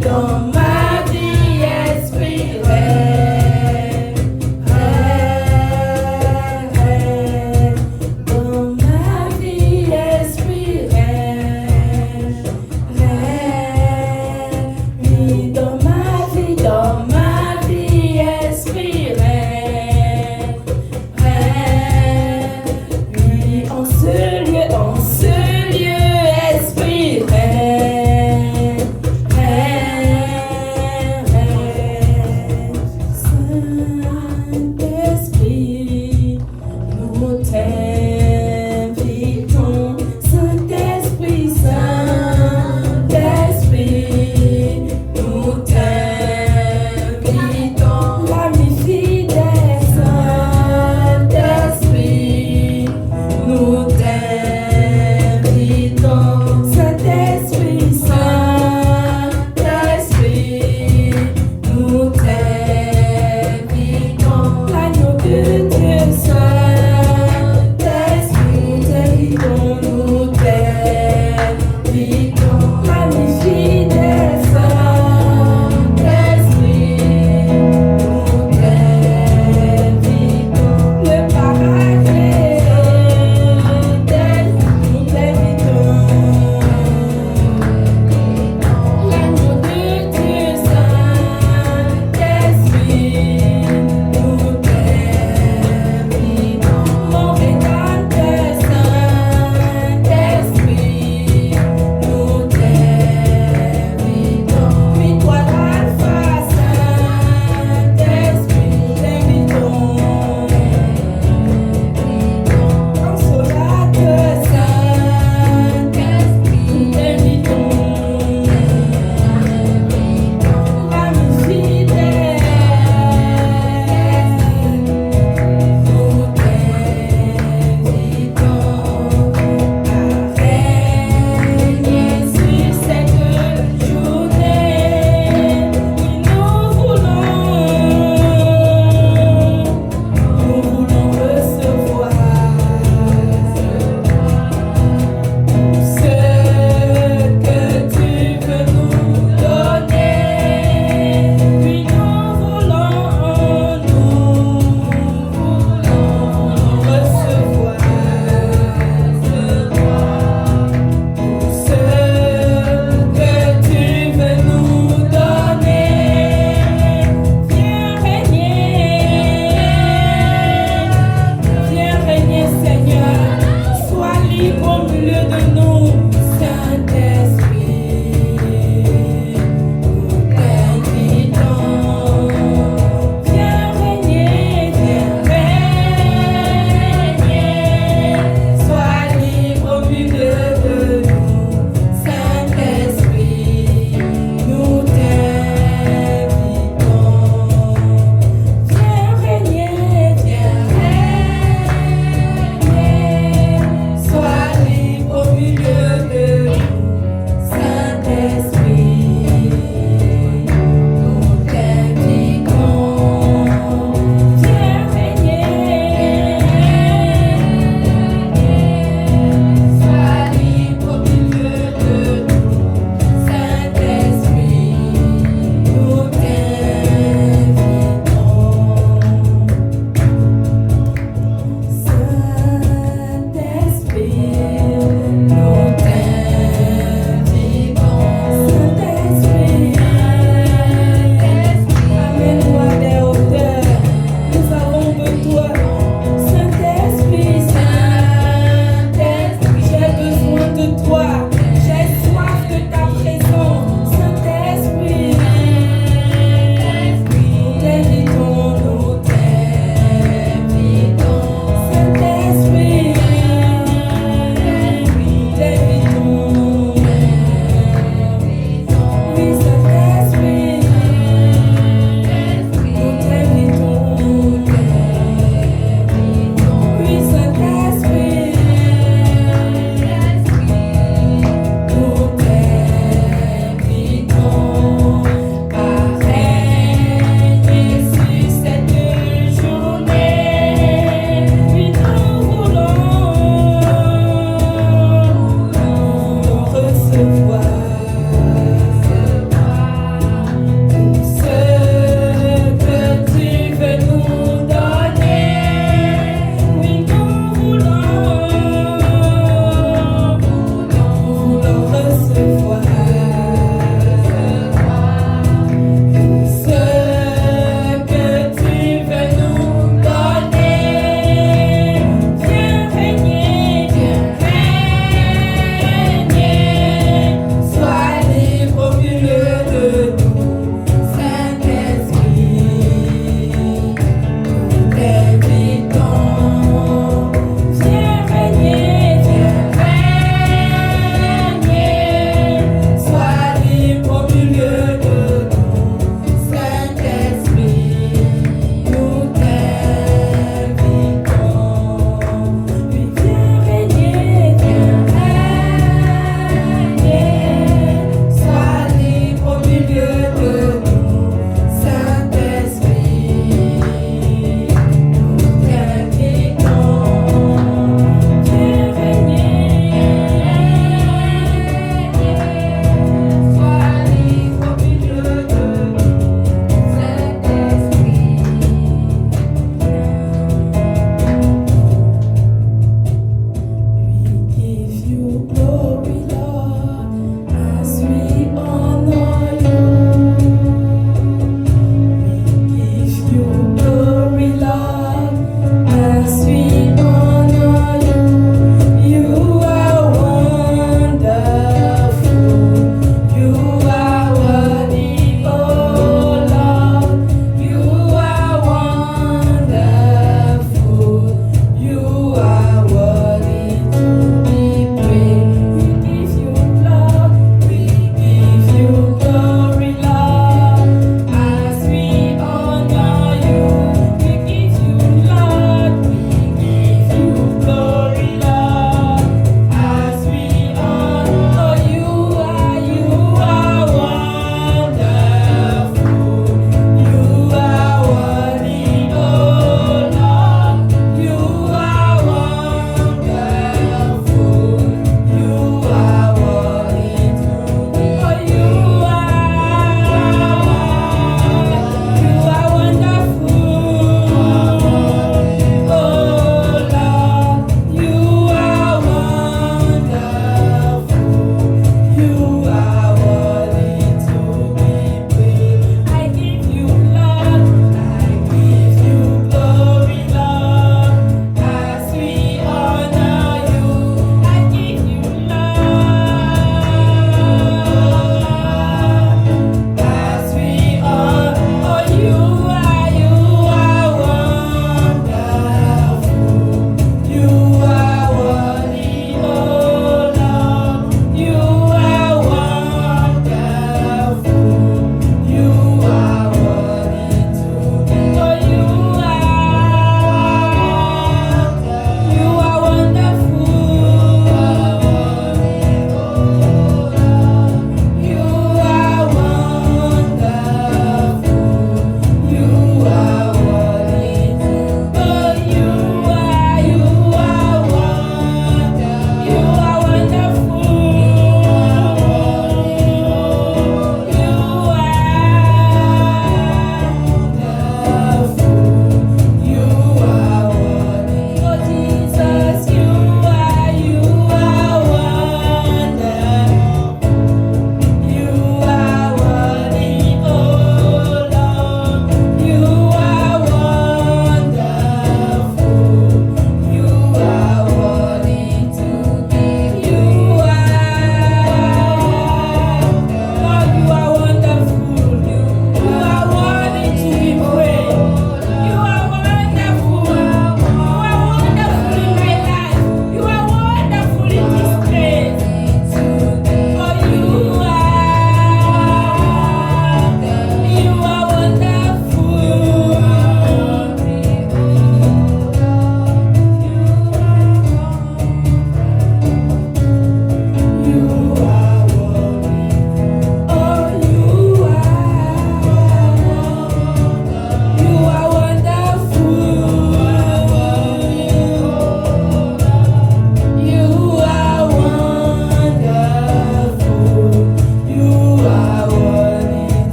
dans ma vie, esprit, règne, règne, dans ma vie, esprit, règne, règne, oui, dans ma vie, esprit, règne, règne, oui, en ce lieu, esprit, règne, règne.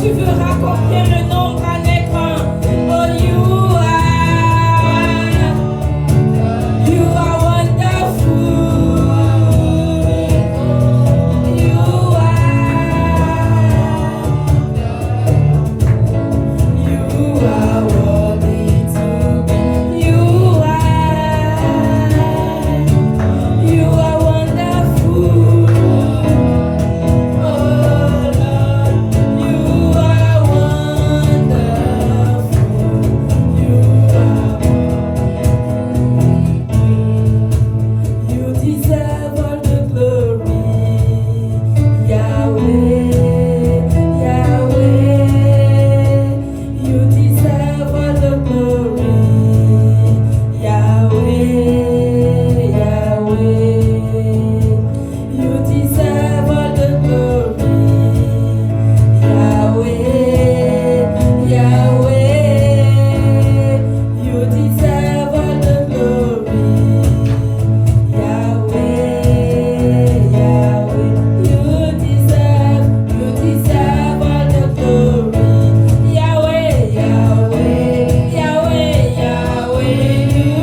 tu verras combien le nombre en est grand. Oh, you are wonderful. You are worthy to be. You are wonderful. Oh Lord, you are wonderful. You deserve all the glory, Yahweh, Yahweh. You deserve all the glory, Yahweh, Yahweh. You deserve all the glory, Yahweh, Yahweh. You deserve all the glory, Yahweh, Yahweh. You deserve all the glory, Yahweh, Yahweh, Yahweh, Yahweh. You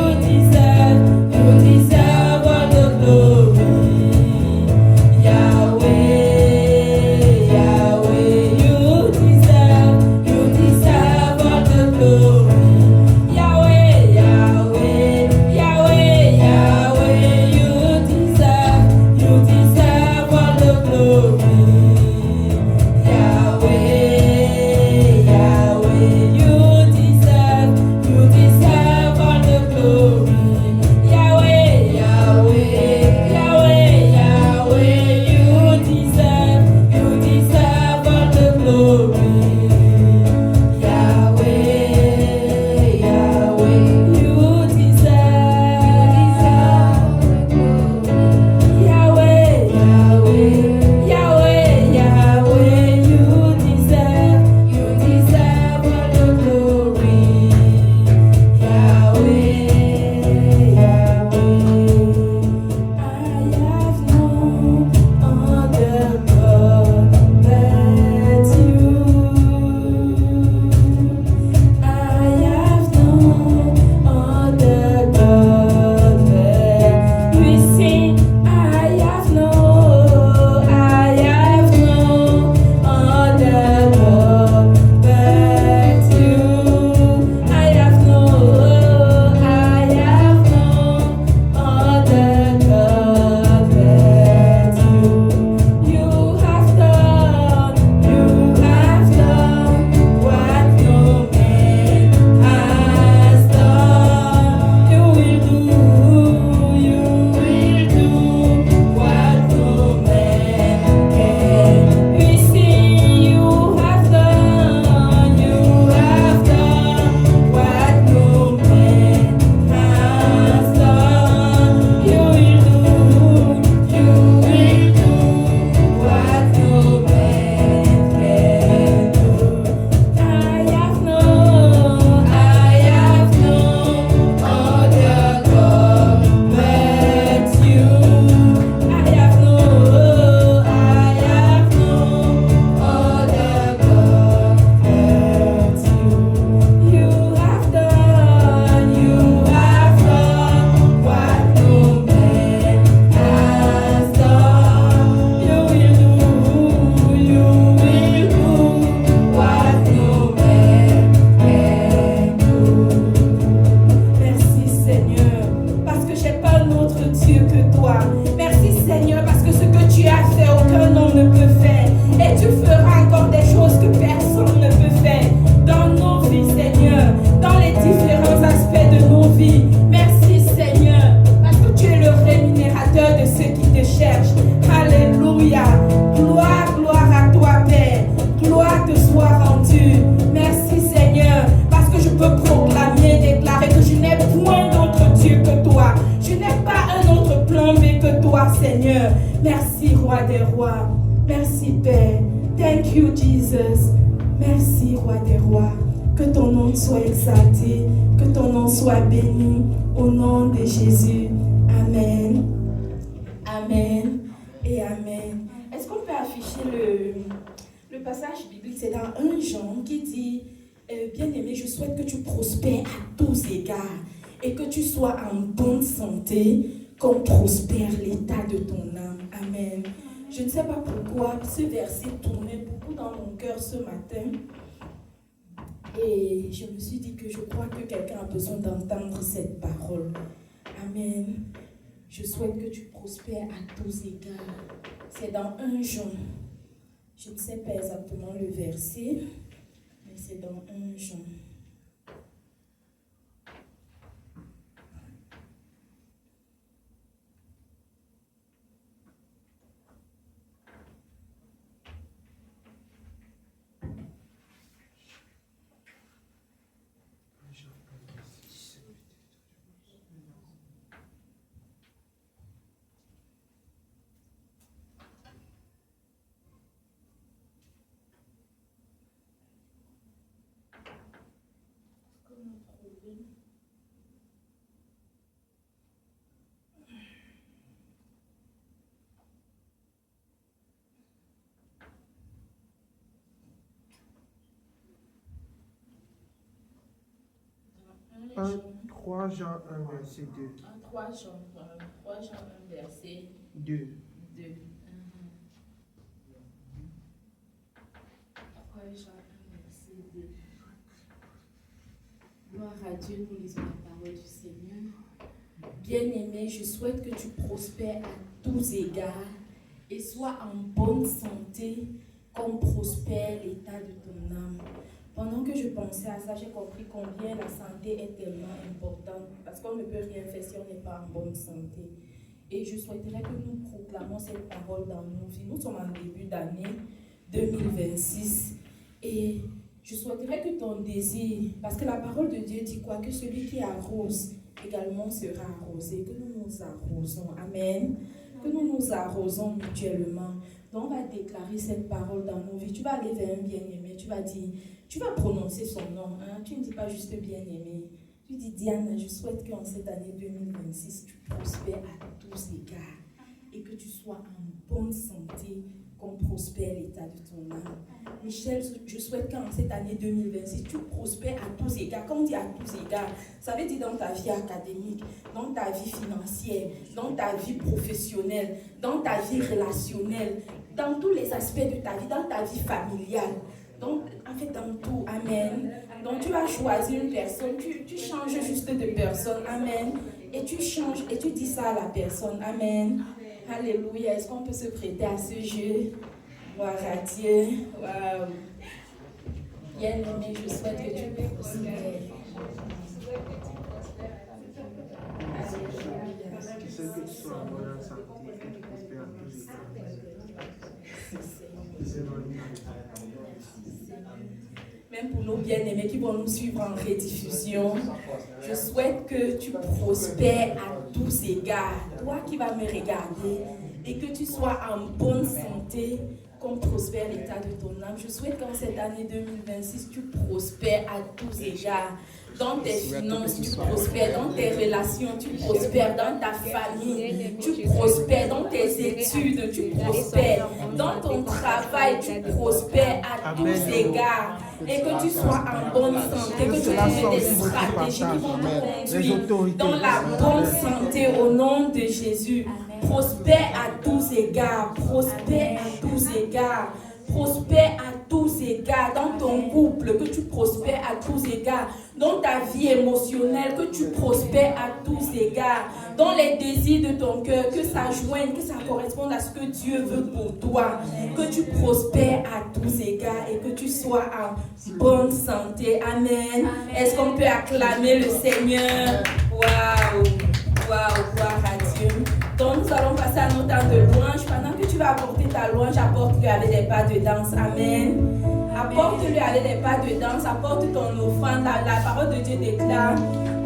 deserve all the glory, Yahweh, Yahweh. You deserve all the glory, Yahweh, Yahweh, Yahweh, Yahweh. You deserve all the glory, Yahweh, Yahweh. You deserve all the glory, Yahweh, Yahweh, Yahweh, Yahweh. You deserve all the glory, Yahweh, Yahweh. You Yahweh, Yahweh, Yahweh, Yahweh. You deserve all the glory, Yahweh, Yahweh. I have no other God but you. I have no other God but we sing. I have no other God but you. I have no other God but you. You have done what no man has done. You will do what no man can. We see you have done what no man has done. You will do what no man can do. I have no other God but you. I have no other God but you. You have done what no man has done. You will do what no man can do. Merci Seigneur, parce que j'ai pas un autre Dieu que toi. Merci Seigneur, parce que ce que tu as fait, aucun homme ne peut faire. Et tu feras encore des choses que personne ne peut faire dans nos vies, Seigneur, dans les différents aspects de nos vies. Merci Seigneur, parce que tu es le rémunérateur de ceux qui te cherchent. Alléluia. Gloire à toi, Père. Gloire te soit rendue. Merci Seigneur, parce que je peux proclamer, déclarer que je n'ai point d'autre Dieu que toi. Je n'ai pas un autre plan B que toi, Seigneur. Merci, Roi des rois. Merci, Père. Thank you, Jesus. Merci, Roi des rois. Que ton nom soit exalté, que ton nom soit béni. Au nom de Jésus. Amen. Amen et Amen. Est-ce qu'on peut afficher le passage biblique c'est dans 1 Jean qui dit, bien-aimé, je souhaite que tu prospères à tous égards et que tu sois en bonne santé, comme prospère l'état de ton âme. Amen. Je ne sais pas pourquoi ce verset tournait beaucoup dans mon cœur ce matin. Et je me suis dit que je crois que quelqu'un a besoin d'entendre cette parole. Amen. Je souhaite que tu prospères à tous égards. C'est dans 1 Jean. Je ne sais pas exactement le verset, mais c'est dans 1 Jean. Un, 3 Jean 1, verset 2. 3 Jean 1, verset 2. 2. 3 Jean 1, verset 2. Gloire à Dieu, nous lisons la parole du Seigneur. Bien-aimé, je souhaite que tu prospères à tous égards et sois en bonne santé comme prospère l'état de ton âme. Pendant que je pensais à ça, j'ai compris combien la santé est tellement importante parce qu'on ne peut rien faire si on n'est pas en bonne santé. Et je souhaiterais que nous proclamons cette parole dans nos vies. Nous sommes en début d'année 2026 et je souhaiterais que ton désir, parce que la parole de Dieu dit quoi? Que celui qui arrose également sera arrosé, que nous nous arrosons. Amen. Que nous nous arrosons mutuellement. Donc on va déclarer cette parole dans nos vies. Tu vas aller vers un bien-aimé, tu vas dire, tu vas prononcer son nom. Hein? Tu ne dis pas juste bien-aimé. Tu dis, Diane, je souhaite qu'en cette année 2026, tu prospères à tous égards et que tu sois en bonne santé, comme prospère l'état de ton âme. Michel, je souhaite qu'en cette année 2026, tu prospères à tous égards. Quand on dit à tous égards, ça veut dire dans ta vie académique, dans ta vie financière, dans ta vie professionnelle, dans ta vie relationnelle, dans tous les aspects de ta vie, dans ta vie familiale. Donc, en fait, dans tout, amen. Donc, tu vas choisir une personne, tu changes juste de personne, amen. Et tu changes, et tu dis ça à la personne, amen. Alléluia. Est-ce qu'on peut se prêter à ce jeu? Gloire à Dieu. Waouh. Bien-aimé, je souhaite que tu prospères. Je sais que tu sois en bonne santé, que tu prospères à tous égards. Même pour nos bien-aimés qui vont nous suivre en rediffusion, je souhaite que tu prospères à tous égards. Toi qui vas me regarder et que tu sois en bonne santé, comme prospère l'état de ton âme. Je souhaite qu'en cette année 2026, tu prospères à tous égards. Dans tes finances, tu prospères. Dans tes relations, tu prospères. Dans ta famille, tu prospères. Dans tes études, tu prospères. Dans ton travail, tu prospères à tous égards. Et que tu sois en bonne santé, que tu aies des stratégies qui vont te conduire dans la bonne santé au nom de Jésus. Prospère à tous égards. Prospère à tous égards. Prospère à tous égards. Dans ton couple, que tu prospères à tous égards. Dans ta vie émotionnelle, que tu prospères à tous égards. Dans les désirs de ton cœur, que ça joigne, que ça corresponde à ce que Dieu veut pour toi. Que tu prospères à tous égards et que tu sois en bonne santé. Amen. Est-ce qu'on peut acclamer le Seigneur? Waouh! Waouh! Gloire à Dieu. Donc nous allons passer à notre temps de louange. Pendant que tu vas apporter ta louange, apporte-le avec des pas de danse. Amen. Apporte-le avec des pas de danse. Apporte ton offrande. La parole de Dieu déclare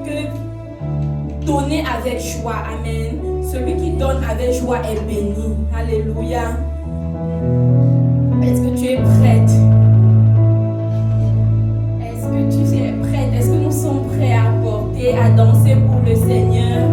que donner avec joie. Amen. Celui qui donne avec joie est béni. Alléluia. Est-ce que tu es prête? Est-ce que tu es prête? Est-ce que nous sommes prêts à apporter, à danser pour le Seigneur?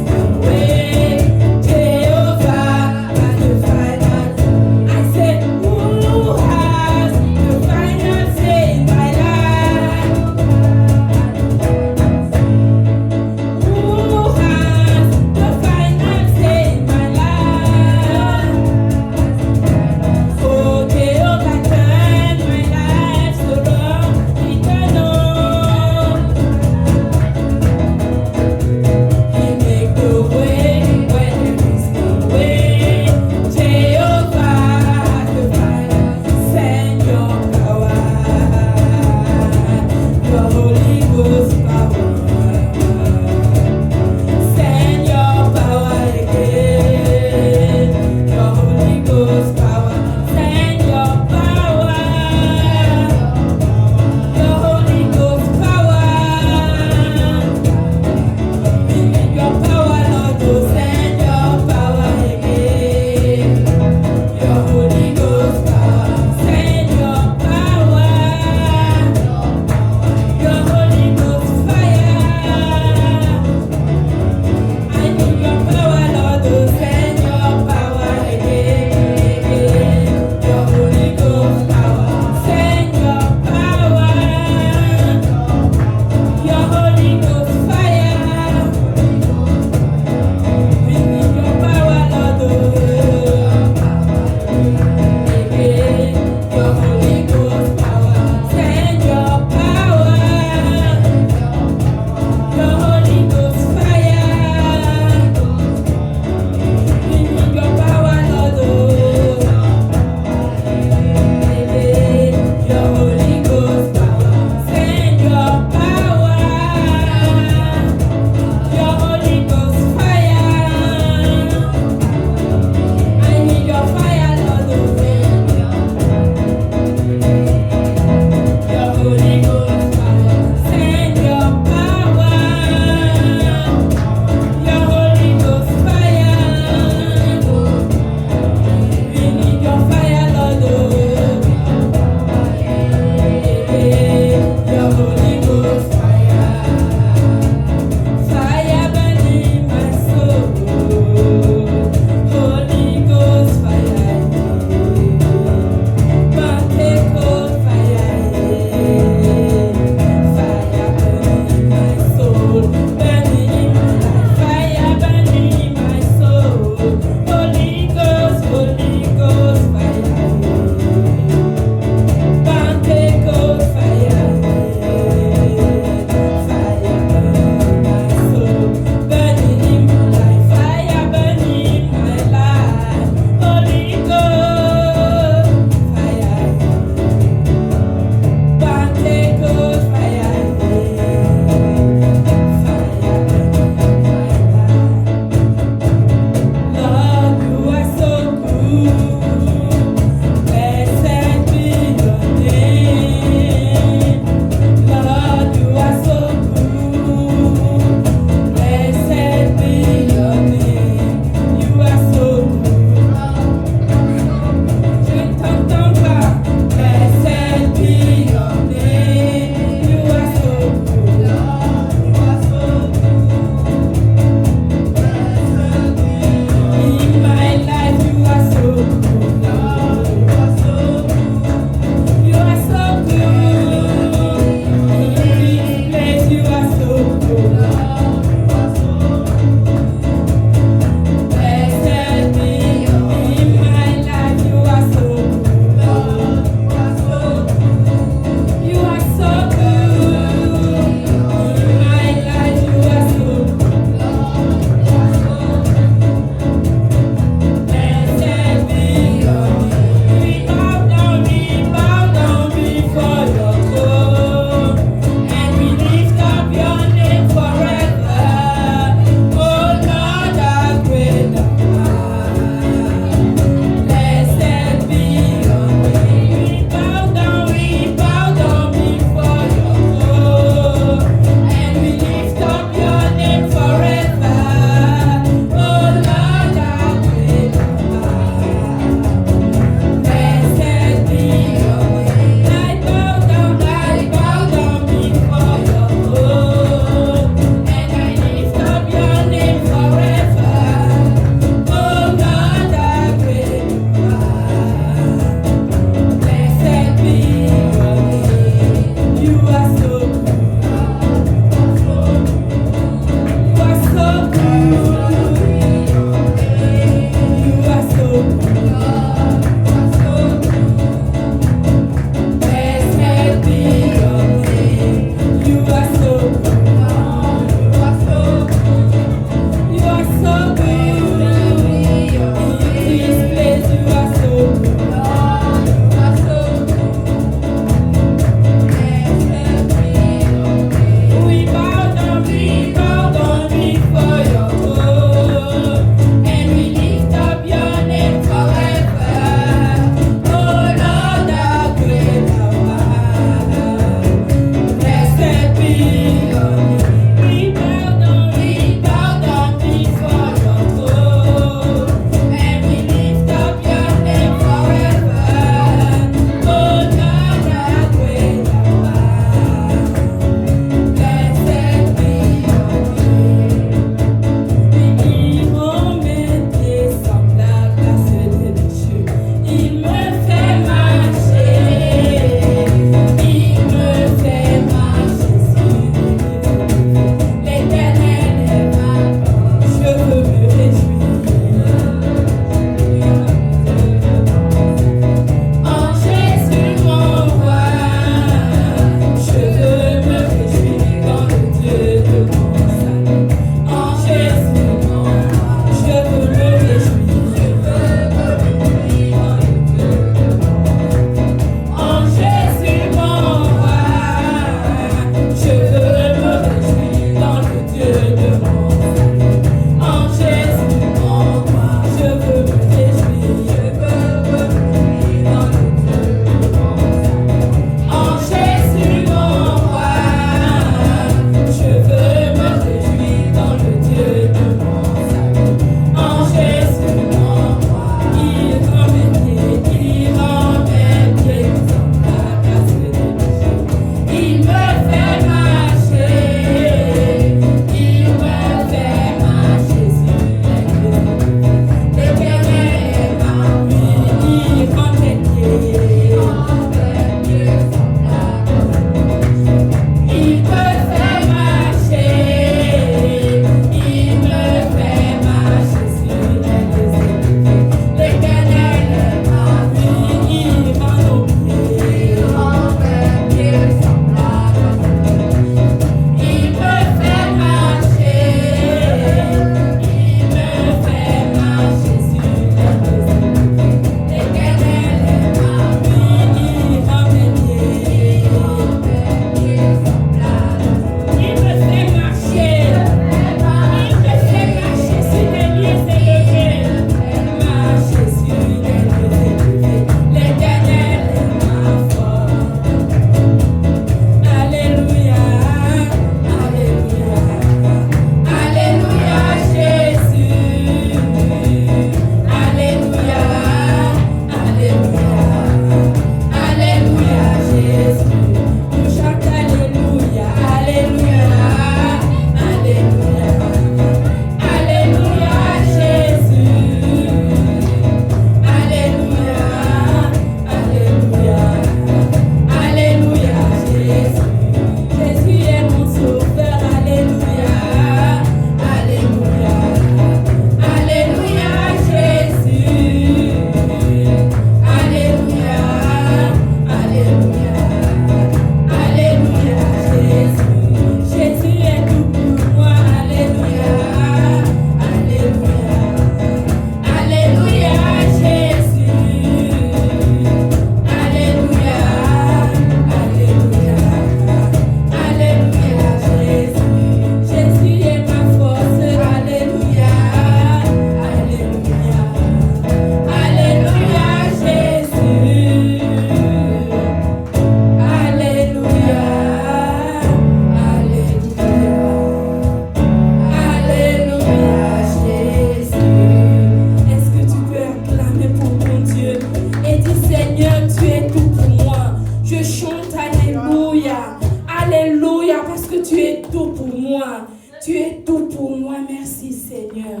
Seigneur.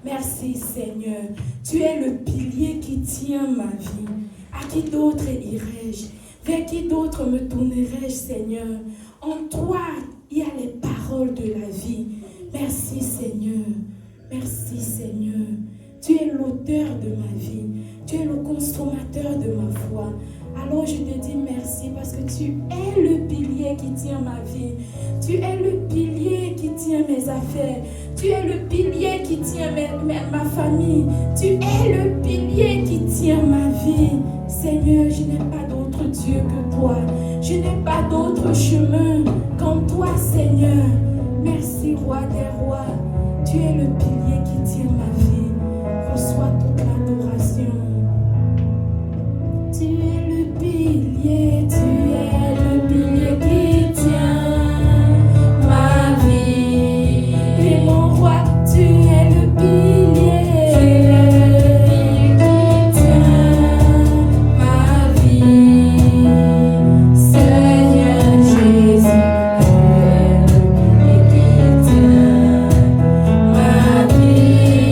Merci Seigneur. Tu es le pilier qui tient ma vie. À qui d'autre irai-je? Vers qui d'autre me tournerai-je, Seigneur? En toi, il y a les paroles de la vie. Merci Seigneur. Merci Seigneur. Tu es l'auteur de ma vie. Tu es le consommateur de ma foi. Alors je te dis merci parce que tu es le pilier qui tient ma vie. Tu es le pilier qui tient mes affaires. Tu es le pilier qui tient ma famille. Tu es le pilier qui tient ma vie. Seigneur, je n'ai pas d'autre Dieu que toi. Je n'ai pas d'autre chemin qu'en toi, Seigneur. Merci, Roi des rois. Tu es le pilier qui tient ma vie. Reçois toute l'adoration. Tu es le pilier, tu es le pilier qui tient ma vie. Et mon roi, tu es le pilier qui tient ma vie. Seigneur Jésus, tu es le pilier qui tient ma vie.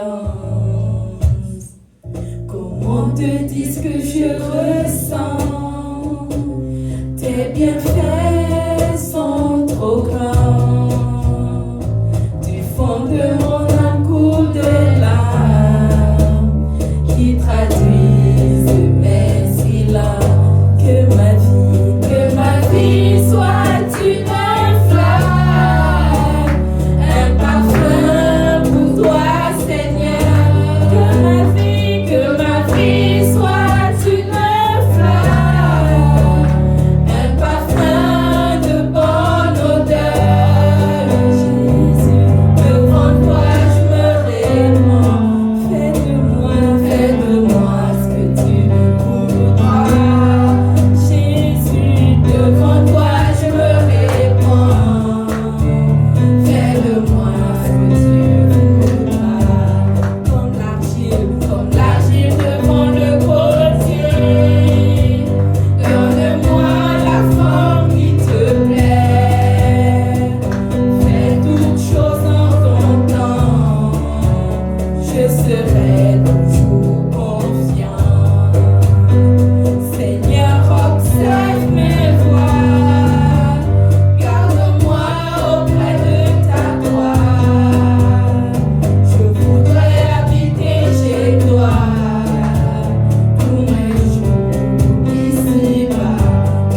silence. Comment te dire ce que je ressens? Tes bienfaits sont trop grands. Du fond de mon âme coule des larmes qui traduisent mes silences. Que ma vie soit une flamme, un parfum pour toi, Seigneur. Que ma vie soit une flamme, un parfum de bonne odeur. Jésus, devant toi je me répands. Fais de moi ce que tu voudras. Jésus, devant toi je me répands. Fais de moi ce que tu voudras. Comme l'argile devant le potier. Donne-moi la forme qui te plaît. Fais toutes choses en ton temps. Je serai toujours confiant. Seigneur, observe mes voies. Garde-moi auprès de ta gloire. Je voudrais habiter chez toi tous mes jours ici-bas.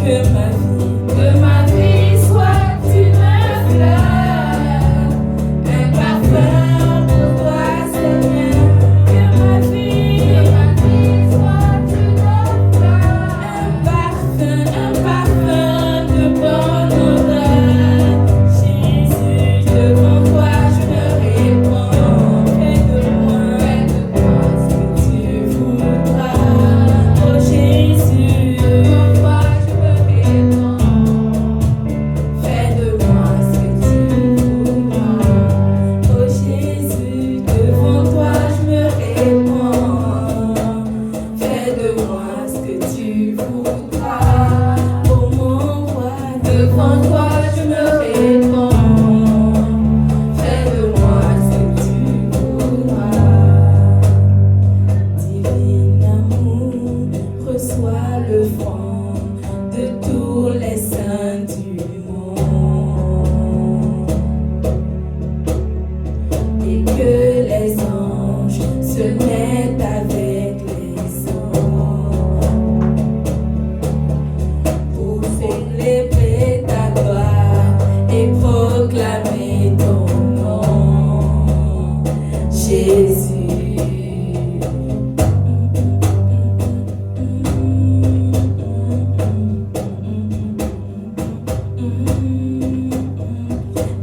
Que ma vie soit une fleur, un parfum pour toi, Seigneur. Que ma vie soit une fleur, un parfum de bonne odeur. Jésus, devant toi je me répands. Fais de moi ce que tu voudras. Oh Jésus, devant toi je me répands. Fais de moi ce que tu voudras. Oh Jésus, devant toi je me répands. Fais de moi ce que tu voudras. Oh mon roi, devant toi je me répands. Fais de moi ce que tu voudras. Divin amour, reçois le front de tous les saints du monde. Et que les anges se mettent avec les anges pour célébrer ta gloire et proclamer ton nom, Jésus.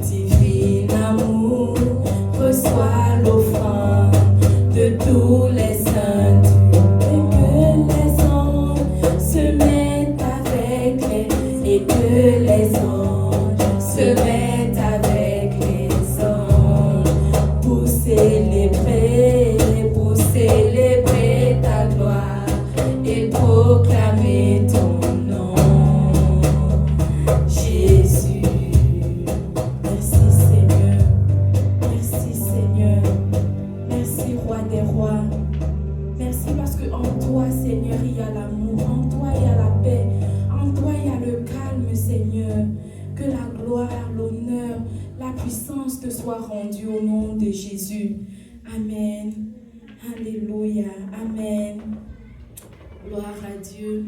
Divin amour, reçois l'offrande de tous les saints du monde. Et que les anges se mettent avec les anges pour célébrer ta gloire et proclamer ton nom, Jésus. Merci Seigneur, merci Roi des rois. Merci parce que en toi Seigneur il y a l'amour, en toi il y a la paix, en toi il y a le calme Seigneur. Que la gloire, l'honneur, la puissance te soit rendue au nom de Jésus. Amen. Alléluia. Amen. Gloire à Dieu.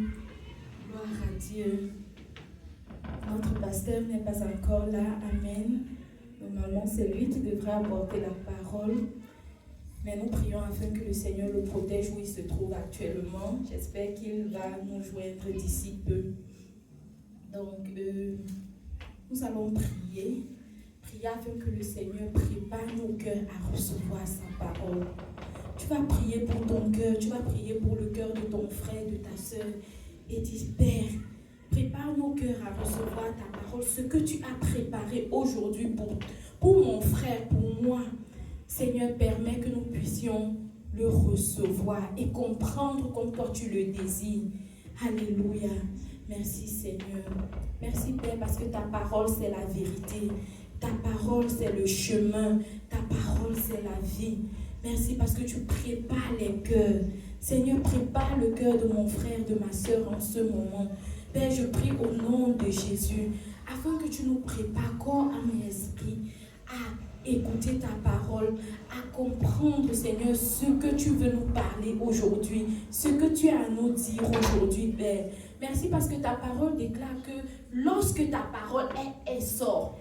Gloire à Dieu. Notre pasteur n'est pas encore là. Amen. Normalement, c'est lui qui devrait apporter la parole. Mais nous prions afin que le Seigneur le protège où il se trouve actuellement. J'espère qu'il va nous joindre d'ici peu. Donc, nous allons prier afin que le Seigneur prépare nos cœurs à recevoir sa parole. Tu vas prier pour ton cœur, tu vas prier pour le cœur de ton frère, de ta soeur, et dis, Père, prépare nos cœurs à recevoir ta parole, ce que tu as préparé aujourd'hui pour mon frère, pour moi. Seigneur, permets que nous puissions le recevoir et comprendre comme toi tu le désires. Alléluia. Merci Seigneur. Merci Père parce que ta parole c'est la vérité. Ta parole c'est le chemin. Ta parole c'est la vie. Merci parce que tu prépares les cœurs. Seigneur, prépare le cœur de mon frère, de ma soeur en ce moment. Père, je prie au nom de Jésus, afin que tu nous prépares, corps, âme et esprit, à écouter ta parole, à comprendre, Seigneur, ce que tu veux nous parler aujourd'hui, ce que tu as à nous dire aujourd'hui, Père. Merci parce que ta parole déclare que lorsque ta parole, elle sort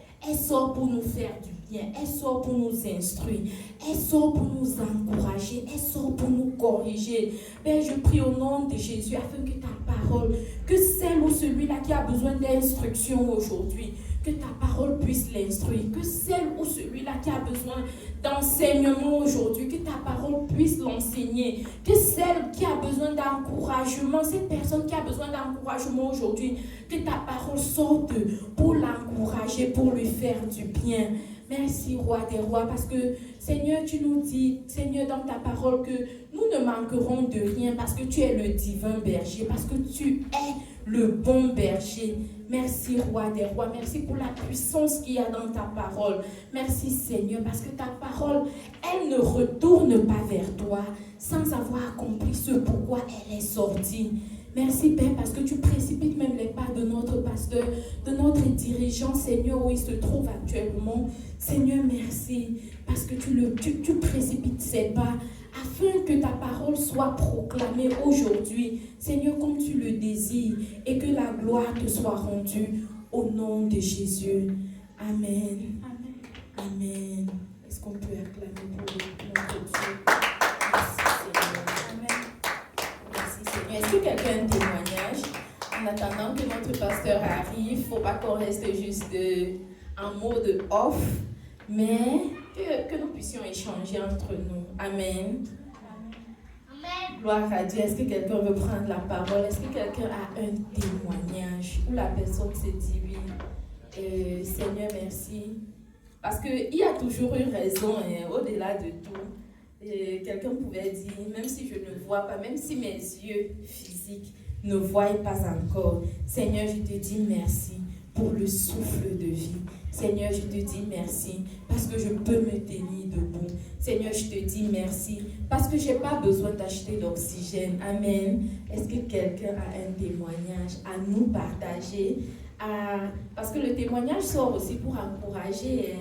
pour nous faire du bien, elle sort pour nous instruire, elle sort pour nous encourager, elle sort pour nous corriger. Père, je prie au nom de Jésus afin que ta parole, que celle ou celui-là qui a besoin d'instruction aujourd'hui, que ta parole puisse l'instruire, que celle ou celui-là qui a besoin d'enseignement aujourd'hui, que ta parole puisse l'enseigner, que celle qui a besoin d'encouragement, cette personne qui a besoin d'encouragement aujourd'hui, que ta parole sorte pour l'encourager, pour lui faire du bien. Merci, Roi des Rois, parce que, Seigneur, tu nous dis, Seigneur, dans ta parole, que nous ne manquerons de rien parce que tu es le divin berger, parce que tu es le bon berger. Merci, Roi des Rois. Merci pour la puissance qu'il y a dans ta parole. Merci, Seigneur, parce que ta parole, elle ne retourne pas vers toi sans avoir accompli ce pourquoi elle est sortie. Merci, Père, parce que tu précipites même les pas de notre pasteur, de notre dirigeant, Seigneur, où il se trouve actuellement. Seigneur, merci, parce que tu précipites ses pas, afin que ta parole soit proclamée aujourd'hui, Seigneur, comme tu le désires, et que la gloire te soit rendue au nom de Jésus. Amen. Amen. Amen. Est-ce qu'on peut acclamer pour notre Dieu? Est-ce que quelqu'un a un témoignage? En attendant que notre pasteur arrive, il ne faut pas qu'on reste juste en mode off, mais que nous puissions échanger entre nous. Amen. Amen. Gloire à Dieu. Est-ce que quelqu'un veut prendre la parole? Est-ce que quelqu'un a un témoignage où la personne se dit oui, Seigneur, merci. Parce qu'il y a toujours une raison, au-delà de tout. Quelqu'un pouvait dire, même si je ne vois pas, même si mes yeux physiques ne voient pas encore, Seigneur, je te dis merci pour le souffle de vie. Seigneur, je te dis merci parce que je peux me tenir debout. Seigneur, je te dis merci parce que je n'ai pas besoin d'acheter d'oxygène. Amen. Est-ce que quelqu'un a un témoignage à nous partager? Parce que le témoignage sort aussi pour encourager.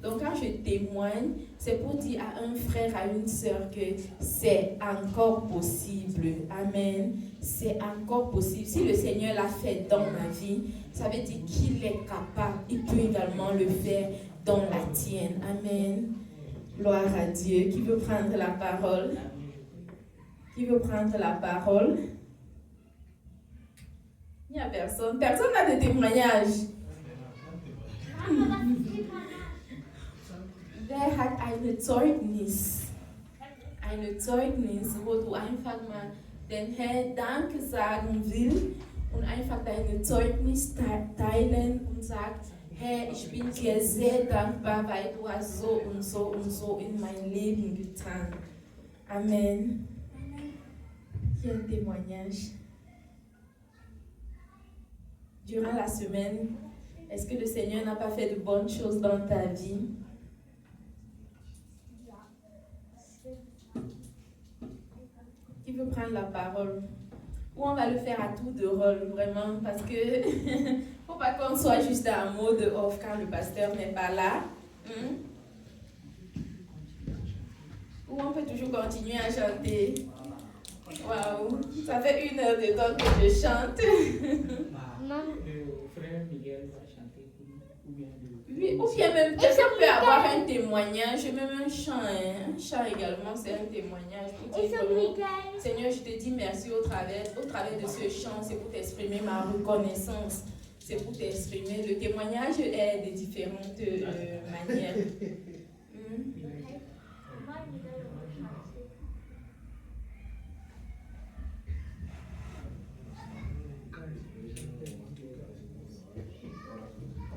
Donc quand je témoigne, c'est pour dire à un frère, à une sœur que c'est encore possible. Amen. C'est encore possible. Si le Seigneur l'a fait dans ma vie, ça veut dire qu'il est capable. Il peut également le faire dans la tienne. Amen. Gloire à Dieu. Qui veut prendre la parole? Qui veut prendre la parole? Il n'y a personne. Personne n'a de témoignage. Wer hat eine Zeugnis, wo du einfach mal den Herrn Danke sagen willst und einfach deine Zeugnis teilen und sagst, Herr, ich bin dir sehr dankbar, weil du hast so und so und so in mein Leben getan. Amen. Qui a un témoignage? Durant la semaine, est-ce que le Seigneur n'a pas fait de bonnes choses dans ta vie? Qui veut prendre la parole? Ou on va le faire à tour de rôle, vraiment, parce que faut pas qu'on soit juste en mode off quand le pasteur n'est pas là. Ou on peut toujours continuer à chanter. Waouh, ça fait 1 heure de temps que je chante. Le frère Miguel va chanter ou bien oui, ou bien même quelqu'un peut avoir un témoignage, même un chant. Un chant également, c'est un témoignage. Pour dire vraiment, Seigneur, je te dis merci au travers de ce chant, c'est pour t'exprimer ma reconnaissance. C'est pour t'exprimer. Le témoignage est de différentes manières.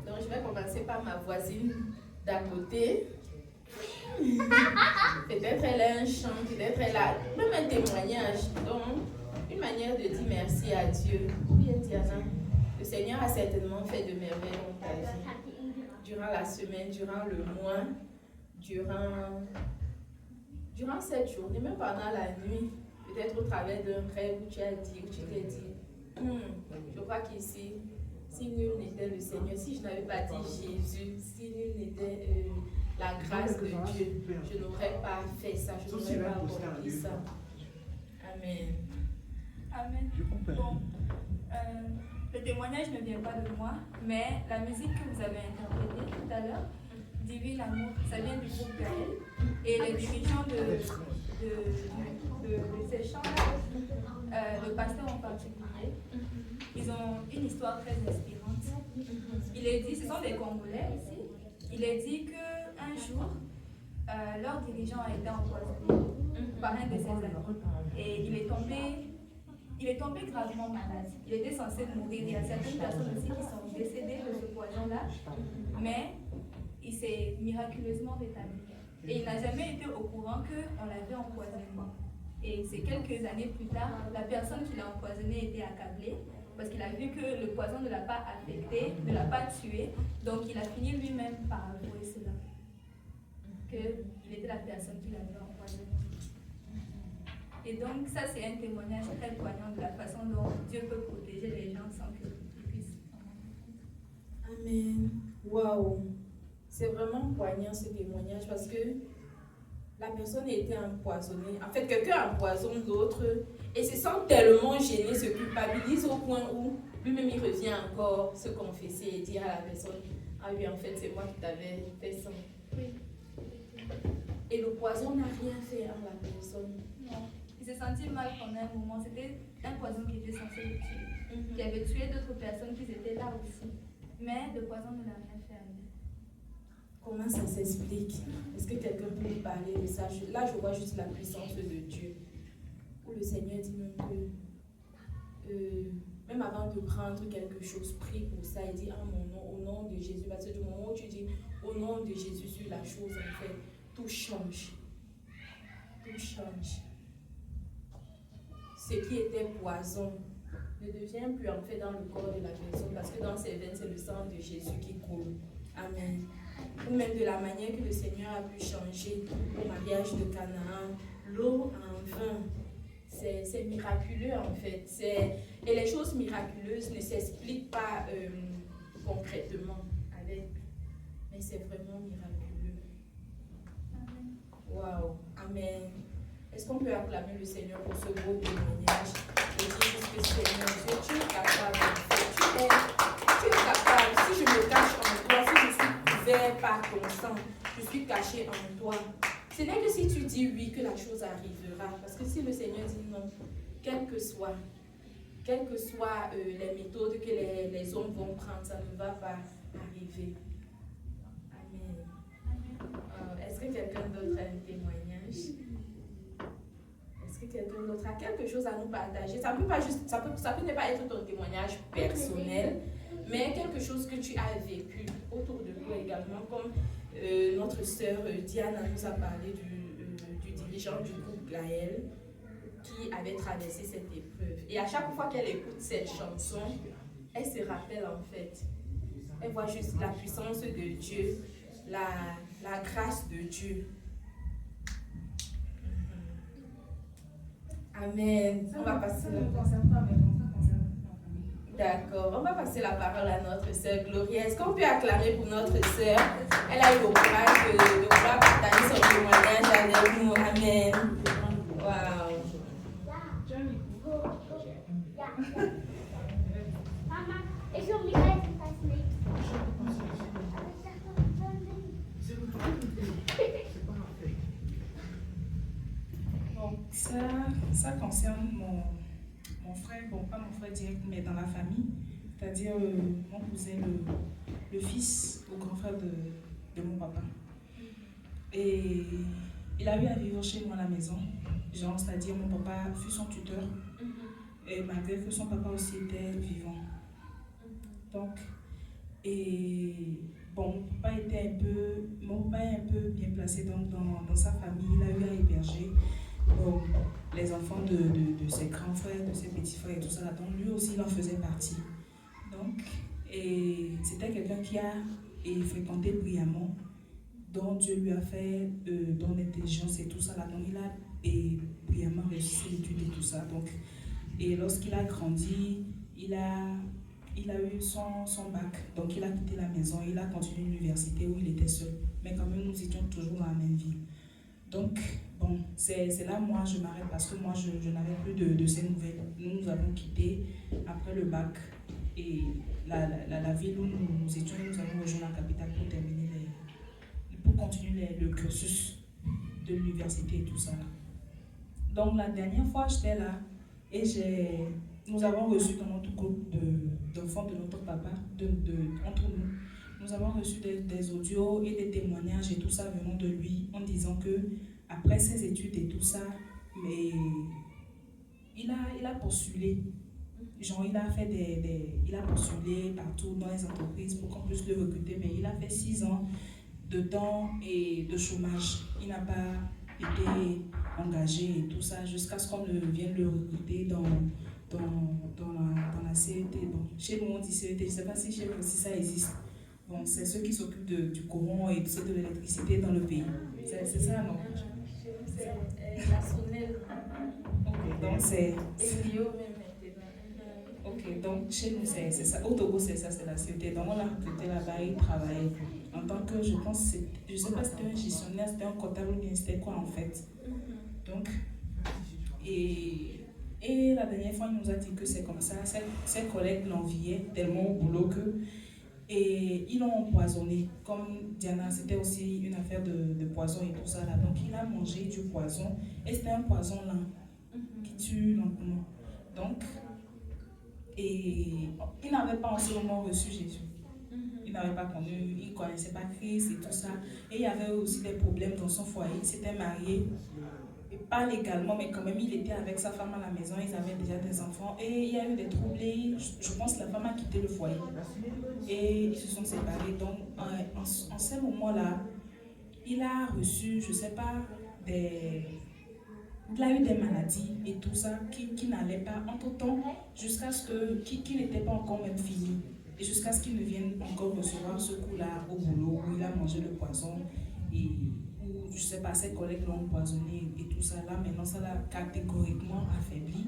Donc, je vais commencer par ma voisine d'à côté. Peut-être elle a un chant, peut-être elle a même un témoignage. Donc, une manière de dire merci à Dieu. Ou bien Diana, le Seigneur a certainement fait de merveilles dans ta vie. Durant la semaine, durant le mois, durant durant cette journée, même pendant la nuit, peut-être au travers d'un rêve où tu as dit, où tu t'es dit, je crois qu'ici, si nul n'était le Seigneur, si je n'avais pas dit Jésus, si nul n'était la grâce de Dieu, je n'aurais pas fait ça, je n'aurais pas accompli ça. Amen. Amen. Bon, le témoignage ne vient pas de moi, mais la musique que vous avez interprétée tout à l'heure, Divin Amour, ça vient du groupe Gaël. Et les dirigeants de ces chants-là, le pasteur en particulier, ils ont une histoire très inspirante. Il est dit, ce sont des Congolais aussi, il est dit qu'un jour, leur dirigeant a été empoisonné par un de ses amis. Et il est tombé gravement malade. Il était censé mourir. Il y a certaines personnes aussi qui sont décédées de ce poison-là, mais il s'est miraculeusement rétabli. Et il n'a jamais été au courant qu'on l'avait empoisonné. Et c'est quelques années plus tard, la personne qui l'a empoisonné était accablée parce qu'il a vu que le poison ne l'a pas affecté, ne l'a pas tué. Donc il a fini lui-même par avouer cela, qu'il était la personne qui l'avait empoisonné. Et donc ça c'est un témoignage très poignant de la façon dont Dieu peut protéger les gens sans qu'ils puissent. Amen. Waouh. C'est vraiment poignant ce témoignage parce que la personne a été empoisonnée. En fait, quelqu'un empoisonne l'autre et se sent tellement gêné, se culpabilise au point où lui-même il revient encore se confesser et dire à la personne: ah oui, en fait, c'est moi qui t'avais fait ça. Oui. Et le poison n'a rien fait à la personne. Non. Il s'est senti mal pendant un moment. C'était un poison qui était censé le tuer, qui avait tué d'autres personnes qui étaient là aussi. Mais le poison ne l'a rien fait à lui. Comment ça s'explique? Est-ce que quelqu'un peut nous parler de ça? Là, je vois juste la puissance de Dieu. Où le Seigneur dit même que, même avant de prendre quelque chose, prie pour ça. Il dit: ah, mon nom, au nom de Jésus. Parce que du moment où tu dis au nom de Jésus sur la chose, en fait, tout change. Tout change. Ce qui était poison ne devient plus en fait dans le corps de la personne, parce que dans ses veines, c'est le sang de Jésus qui coule. Amen. Ou même de la manière que le Seigneur a pu changer au mariage de Canaan, l'eau en vin. C'est miraculeux en fait. Et les choses miraculeuses ne s'expliquent pas concrètement avec, mais c'est vraiment miraculeux. Waouh. Amen. Est-ce qu'on peut acclamer le Seigneur pour ce beau témoignage et dire que Seigneur Dieu, tu es capable, tu es capable. Si je me cache en toi, si je suis couvert par ton sang, je suis caché en toi. Ce n'est que si tu dis oui que la chose arrivera. Parce que si le Seigneur dit non, quelles que soient les méthodes que les hommes vont prendre, ça ne va pas arriver. Amen. Est-ce que quelqu'un d'autre a un témoignage? Est-ce que quelqu'un d'autre a quelque chose à nous partager? Ça peut ne pas être ton témoignage personnel, mais quelque chose que tu as vécu autour de toi également, comme notre sœur Diana nous a parlé du dirigeant du groupe Gaël qui avait traversé cette épreuve. Et à chaque fois qu'elle écoute cette chanson, elle se rappelle en fait. Elle voit juste la puissance de Dieu, la grâce de Dieu. Amen. On va passer. D'accord. On va passer la parole à notre sœur Gloria. Est-ce qu'on peut acclamer pour notre sœur? Elle a eu le courage de pouvoir partager son témoignage avec nous. Amen. Wow. Bon, ça concerne mon frère, bon, pas mon frère direct, mais dans la famille, c'est-à-dire mon cousin, le fils ou grand frère de mon papa. Et il a eu à vivre chez moi à la maison, genre, c'est-à-dire mon papa fut son tuteur, et malgré que son papa aussi était vivant. Donc, et bon, mon papa est un peu bien placé donc dans sa famille, il a eu à héberger les enfants de ses grands frères, de ses petits frères et tout ça, donc lui aussi il en faisait partie. Donc, et c'était quelqu'un qui a fréquenté brillamment dont Dieu lui a fait don d'intelligence et tout ça là. Donc il a brillamment réussi ses études et tout ça. Donc, et lorsqu'il a grandi, il a eu son bac. Donc il a quitté la maison, il a continué l'université où il était seul. Mais quand même, nous étions toujours dans la même ville. Donc, bon, c'est là, moi, je m'arrête parce que moi, je n'avais plus de ces nouvelles. Nous avons quitté après le bac et la ville où nous étions, nous avons rejoint la capitale pour terminer pour continuer le cursus de l'université et tout ça. Donc, la dernière fois, j'étais là et nous avons reçu dans notre groupe d'enfants de notre papa, entre nous avons reçu des audios et des témoignages et tout ça venant de lui en disant que après ses études et tout ça, mais il a postulé. Genre, il a postulé partout dans les entreprises pour qu'on puisse le recruter, mais il a fait 6 ans de temps et de chômage. Il n'a pas été engagé et tout ça jusqu'à ce qu'on vienne le recruter dans la CET. Bon, chez nous, on dit CET, je ne sais pas si chez vous aussi ça existe. Bon, c'est ceux qui s'occupent du courant et de l'électricité dans le pays. C'est ça, non? C'est la sonnelle. Ok, donc c'est... même. Ok, donc chez nous, c'est ça. Au Togo, c'est ça, c'est la CET. Donc on l'a recruté là-bas, il travaillait en tant que, je pense, je ne sais pas si c'était un gestionnaire, c'était un comptable ou bien c'était quoi en fait. Donc, et la dernière fois, il nous a dit que c'est comme ça. Ses collègues l'enviaient tellement au boulot et ils l'ont empoisonné. Comme Diana, c'était aussi une affaire de poison et tout ça là. Donc il a mangé du poison et c'était un poison lent qui tue lentement. Donc, et il n'avait pas en ce moment reçu Jésus. Il n'avait pas connu, il ne connaissait pas Christ et tout ça. Et il y avait aussi des problèmes dans son foyer. Il s'était marié, et pas légalement, mais quand même, il était avec sa femme à la maison. Ils avaient déjà des enfants. Et il y a eu des troubles. Et je pense que la femme a quitté le foyer. Et ils se sont séparés. Donc, en ces moments-là, il a reçu, je ne sais pas, il a eu des maladies et tout ça qui n'allaient pas. Entre-temps, jusqu'à ce qu'il n'était pas encore même fini. Et jusqu'à ce qu'il ne vienne encore recevoir ce coup-là au boulot où il a mangé le poison et où, je ne sais pas, ses collègues l'ont empoisonné et tout ça. Là, maintenant, ça l'a catégoriquement affaibli.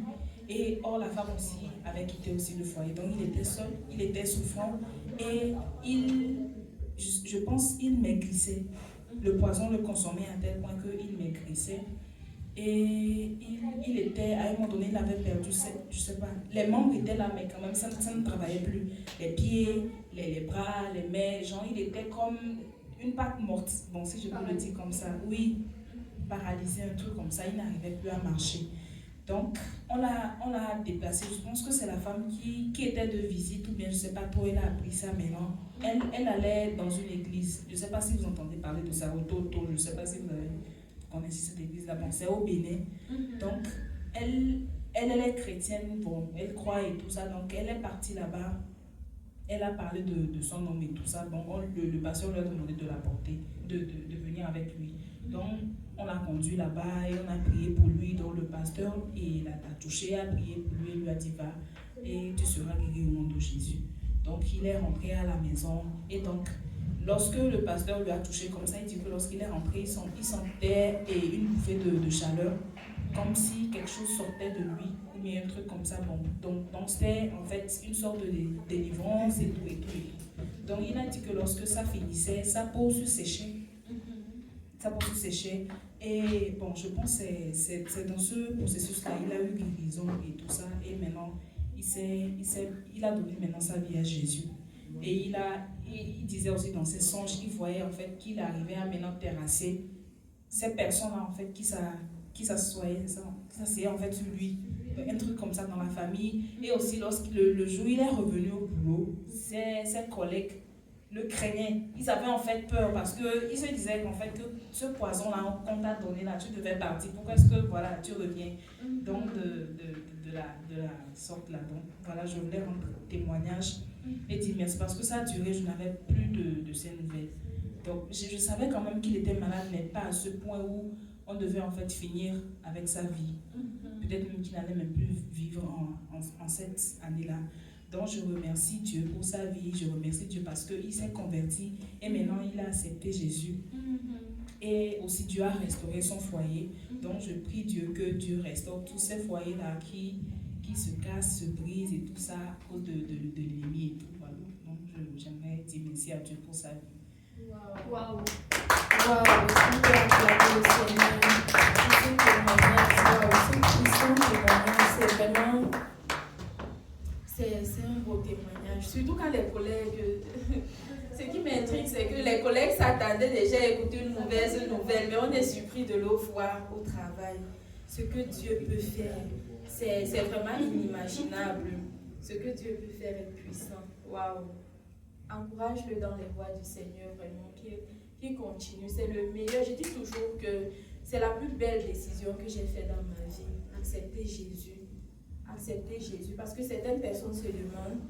Et or, la femme aussi avait quitté aussi le foyer. Donc, il était seul, il était souffrant et je pense qu'il maigrissait. Le poison le consommait à tel point qu'il maigrissait. Et il était, à un moment donné, il avait perdu, je sais pas, les membres étaient là, mais quand même, ça ne travaillait plus. Les pieds, les bras, les mains, genre, il était comme une patte morte, bon, si je peux le dire comme ça. Oui, paralysé, un truc comme ça, il n'arrivait plus à marcher. Donc, on l'a déplacé. Je pense que c'est la femme qui était de visite, ou bien je ne sais pas trop, elle a appris ça maintenant. Elle allait dans une église. Je ne sais pas si vous entendez parler de ça, Toto, je ne sais pas si vous connaissez cette église-là. Bon, c'est au Bénin. Donc, elle est chrétienne, bon, elle croit et tout ça. Donc, elle est partie là-bas. Elle a parlé de son homme et tout ça. Bon, le pasteur lui a demandé de la porter, de venir avec lui. Donc, on l'a conduit là-bas et on a prié pour lui. Donc, le pasteur, il a touché, a prié pour lui, il lui a dit, va, et tu seras guéri au nom de Jésus. Donc, il est rentré à la maison. Et donc, lorsque le pasteur lui a touché comme ça, il dit que lorsqu'il est rentré, il sentait une bouffée de chaleur, comme si quelque chose sortait de lui, ou bien un truc comme ça. Bon, donc c'était en fait une sorte de délivrance et tout et tout. Donc, il a dit que lorsque ça finissait, sa peau se séchait. Sa peau se séchait. Et bon, je pense que c'est dans ce processus-là, il a eu guérison et tout ça. Et maintenant, il a donné maintenant sa vie à Jésus. Et il disait aussi dans ses songes, il voyait en fait qu'il arrivait à maintenant terrasser ces personnes-là en fait qui s'assoyaient en fait sur lui. Un truc comme ça dans la famille. Et aussi lorsque le jour il est revenu au boulot, ses collègues le craignaient. Ils avaient en fait peur parce qu'ils se disaient qu'en fait que ce poison-là qu'on t'a donné là, tu devais partir. Pourquoi est-ce que voilà, tu reviens? Donc de la sorte là. Donc voilà, je voulais rendre témoignage et dire merci parce que ça a duré, je n'avais plus de ces nouvelles. Donc je savais quand même qu'il était malade, mais pas à ce point où on devait en fait finir avec sa vie. Peut-être même qu'il n'allait même plus vivre en cette année-là. Donc je remercie Dieu pour sa vie, je remercie Dieu parce qu'il s'est converti et maintenant il a accepté Jésus. Et aussi Dieu a restauré son foyer. Donc je prie Dieu que Dieu restaure tous ces foyers-là qui se cassent, se brisent et tout ça à cause de l'ennemi et tout. Voilà. Donc j'aimerais dire merci à Dieu pour sa vie. Waouh. Waouh. On peut acclamer le Seigneur. Ce puissant témoignage, c'est vraiment... C'est un beau témoignage. Surtout quand les collègues... Ce qui m'intrigue, c'est que les collègues s'attendaient déjà à écouter une mauvaise nouvelle, mais on est surpris de le voir au travail. Ce que Dieu peut faire, c'est vraiment inimaginable. Ce que Dieu peut faire est puissant. Waouh! Encourage-le dans les voies du Seigneur, vraiment, qu'il continue. C'est le meilleur. Je dis toujours que c'est la plus belle décision que j'ai faite dans ma vie. Accepter Jésus. Accepter Jésus. Parce que certaines personnes se demandent,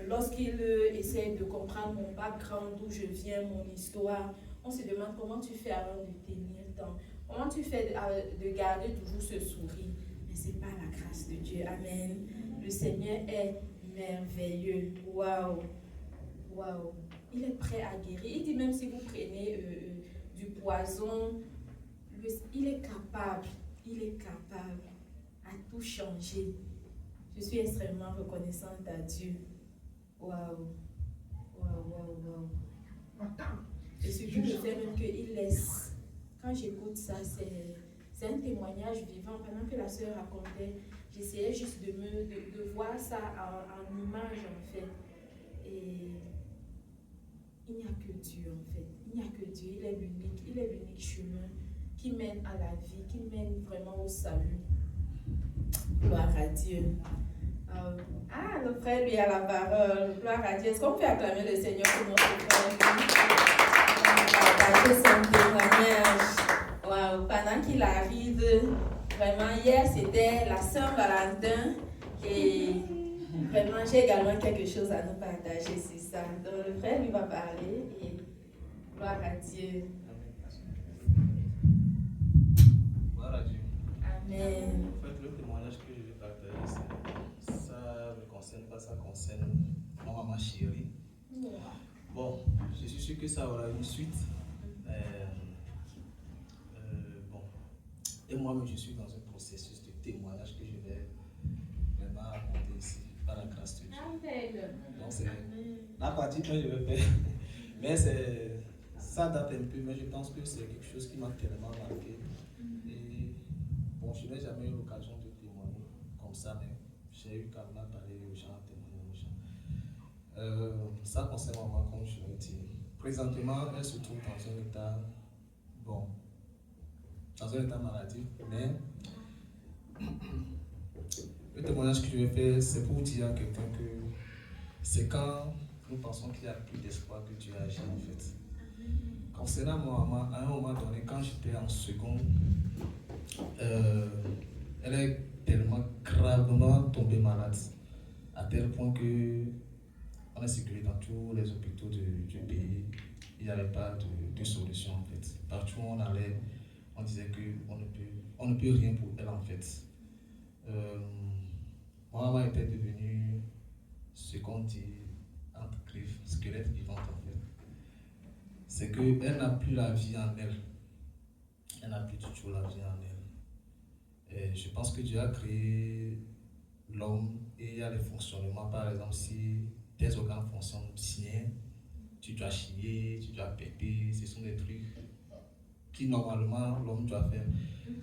lorsqu'ils essaient de comprendre mon background, d'où je viens, mon histoire, on se demande comment tu fais avant de tenir temps. Comment tu fais de garder toujours ce sourire. Mais ce n'est pas la grâce de Dieu. Amen. Le Seigneur est merveilleux. Waouh! Waouh! Il est prêt à guérir. Il dit même si vous prenez du poison, il est capable à tout changer. Je suis extrêmement reconnaissante à Dieu. Waouh! Waouh, waouh, waouh. Et ce qui me fait même qu'il laisse. Quand j'écoute ça, c'est un témoignage vivant. Pendant que la sœur racontait, j'essayais juste de voir ça en image en fait. Et il n'y a que Dieu en fait. Il n'y a que Dieu. Il est l'unique chemin qui mène à la vie, qui mène vraiment au salut. Gloire à Dieu. Le frère lui a la parole. Gloire à Dieu. Est-ce qu'on peut acclamer le Seigneur pour notre frère? Partager son témoignage. Wow. Pendant qu'il arrive, vraiment hier c'était la Saint-Valentin et vraiment j'ai également quelque chose à nous partager sur ça. Donc le frère lui va parler et gloire à Dieu. Gloire à Dieu. Amen. En fait, le témoignage que je vais partager, ça me concerne pas, ça concerne ma maman chérie. Bon, je suis sûr que ça aura une suite. Bon, et moi-même, je suis dans un processus de témoignage que je vais vraiment raconter ici, par la grâce de Dieu. Donc, c'est la partie que je vais faire. Mais ça date un peu, mais je pense que c'est quelque chose qui m'a tellement marqué. Et bon, je n'ai jamais eu l'occasion de témoigner comme ça, mais j'ai eu quand même à parler aux gens, à témoigner aux gens. Ça concerne maman, comme je l'ai dit. Présentement, elle se trouve dans un état, maladif, mais le témoignage que je vais faire, c'est pour dire à quelqu'un que c'est quand nous pensons qu'il n'y a plus d'espoir que Dieu agit en fait. Concernant ma maman, à un moment donné, quand j'étais en seconde, elle est tellement gravement tombée malade, à tel point que on a circulé dans tous les hôpitaux du pays. Il n'y avait pas de solution en fait. Partout où on allait, on disait qu'on ne peut rien pour elle en fait. Ma maman était devenue ce qu'on dit entre griffes, squelette vivante en fait. C'est qu'elle n'a plus la vie en elle. Elle n'a plus du tout la vie en elle. Et je pense que Dieu a créé l'homme et il y a des fonctionnements. Par exemple, si tes organes fonctionnent bien, tu dois chier, tu dois péter, ce sont des trucs qui normalement l'homme doit faire.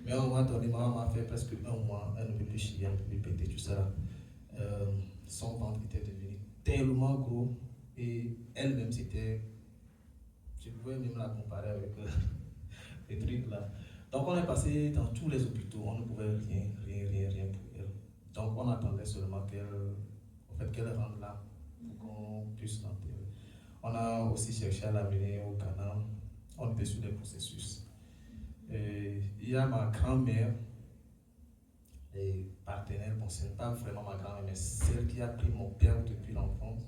Mais à un moment donné, ma maman a fait presque un mois, elle ne peut plus chier, elle ne peut plus péter, tout ça. Son ventre était devenu tellement gros et elle-même c'était, je pouvais même la comparer avec les trucs là. Donc on est passé dans tous les hôpitaux, on ne pouvait rien pour elle. Donc on attendait seulement qu'elle rentre là pour qu'on puisse l'enterrer. On a aussi cherché à l'amener au Ghana, on était sur des processus. Et il y a ma grand-mère, les partenaires, bon ce n'est pas vraiment ma grand-mère, mais celle qui a pris mon père depuis l'enfance.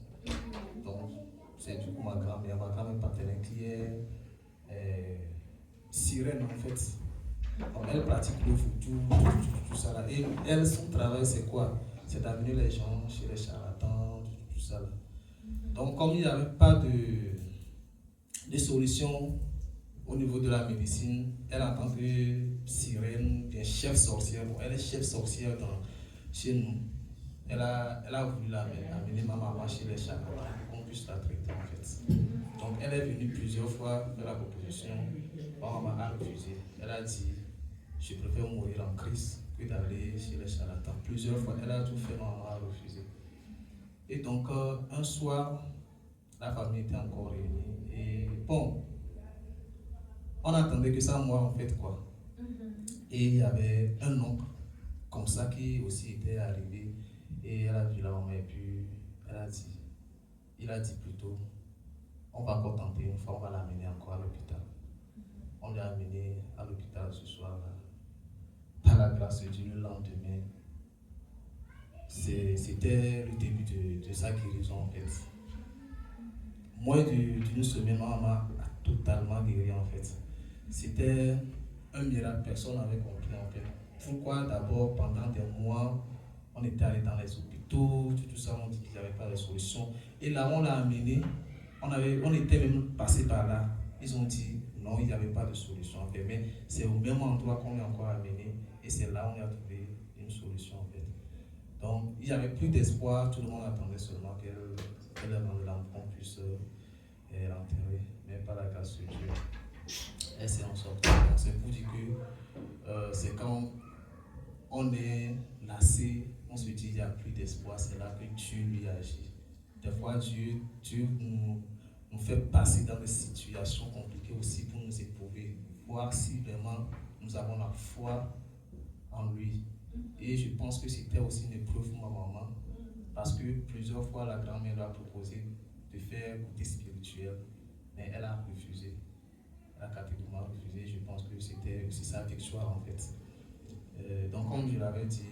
Donc c'est du coup ma grand-mère partenaire qui est sirène en fait. Donc, elle pratique le foot, tout ça là. Et elle, son travail c'est quoi? c'est d'amener les gens chez les charlatans, tout ça. Là. Donc, comme il n'y avait pas de solution au niveau de la médecine, elle en tant que sirène, bien chef sorcière, bon, elle est chef sorcière chez nous. Elle a voulu amener ma maman chez les charlatans pour qu'on puisse la traiter en fait. Donc, elle est venue plusieurs fois faire la proposition. Ma maman a refusé. Elle a dit, je préfère mourir en Christ que d'aller chez les charlatans. Plusieurs fois, elle a tout fait, ma maman a refusé. Et donc, un soir, la famille était encore réunie. Et bon, on attendait que ça moire en fait quoi. Et il y avait un oncle comme ça qui aussi était arrivé. Et elle a vu la maman et puis il a dit plutôt, on va encore tenter une fois, on va l'amener encore à l'hôpital. On l'a amené à l'hôpital ce soir-là. Par la grâce de Dieu, le lendemain, c'était le début de sa guérison en fait. Moins d'une semaine, ma maman a totalement guéri en fait. C'était un miracle, personne n'avait compris en fait. Pourquoi d'abord, pendant des mois, on était allé dans les hôpitaux, tout ça, on dit qu'il n'y avait pas de solution. Et là, on l'a amené, on était même passé par là. Ils ont dit non, il n'y avait pas de solution en fait. Mais c'est au même endroit qu'on l'a encore amené et c'est là où on a trouvé une solution en fait. Donc, il n'y avait plus d'espoir, tout le monde attendait seulement qu'elle rende l'âme, qu'on puisse l'enterrer. Mais par la grâce de Dieu, elle s'est en sortie. Donc, c'est pour dire que c'est quand on est lassé, on se dit qu'il n'y a plus d'espoir, c'est là que Dieu lui agit. Des fois, Dieu nous fait passer dans des situations compliquées aussi pour nous éprouver, voir si vraiment nous avons la foi en lui. Et je pense que c'était aussi une épreuve pour ma maman, parce que plusieurs fois la grand-mère lui a proposé de faire goûter spirituel, mais elle a refusé. Elle a catégoriquement refusé. Je pense que c'était aussi sa victoire en fait. Donc comme je l'avais dit,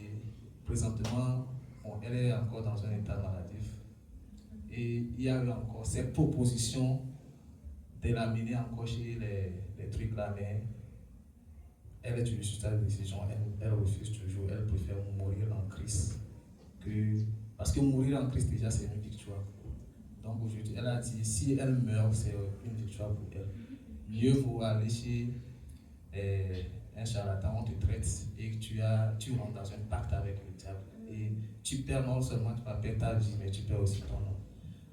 présentement, elle est encore dans un état maladif. Et il y a eu encore cette proposition de l'amener encore chez les trucs là, mais elle est toujours sur sa décision, elle refuse toujours, elle préfère mourir en Christ. Parce que mourir en Christ déjà c'est une victoire. Donc aujourd'hui, elle a dit, si elle meurt, c'est une victoire pour elle. Mieux vaut aller chez un charlatan, on te traite et tu rentres dans un pacte avec le diable. Et tu perds non seulement tu vas perdre ta vie, mais tu perds aussi ton nom.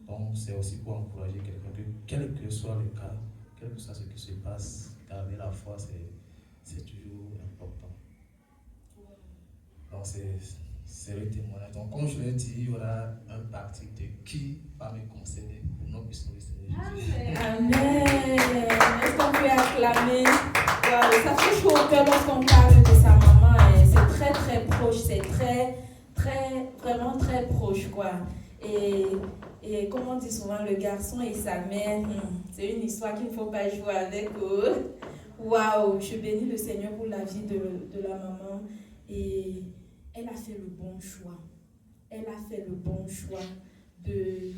Donc c'est aussi pour encourager quelqu'un que quel que soit le cas, quel que soit ce qui se passe, garder la foi, c'est toujours important. Donc c'est le témoignage. Donc comme je l'ai dit, il y aura un parti de qui va me concéder pour nous puissions le Seigneur Jésus. Amen. Est-ce qu'on peut acclamer? Wow, ça fait chaud au cœur lorsqu'on parle de sa maman. C'est très très proche, c'est vraiment très proche quoi. Et comme on dit souvent, le garçon et sa mère, c'est une histoire qu'il ne faut pas jouer avec eux. Waouh, je bénis le Seigneur pour la vie de la maman. Et elle a fait le bon choix. Elle a fait le bon choix de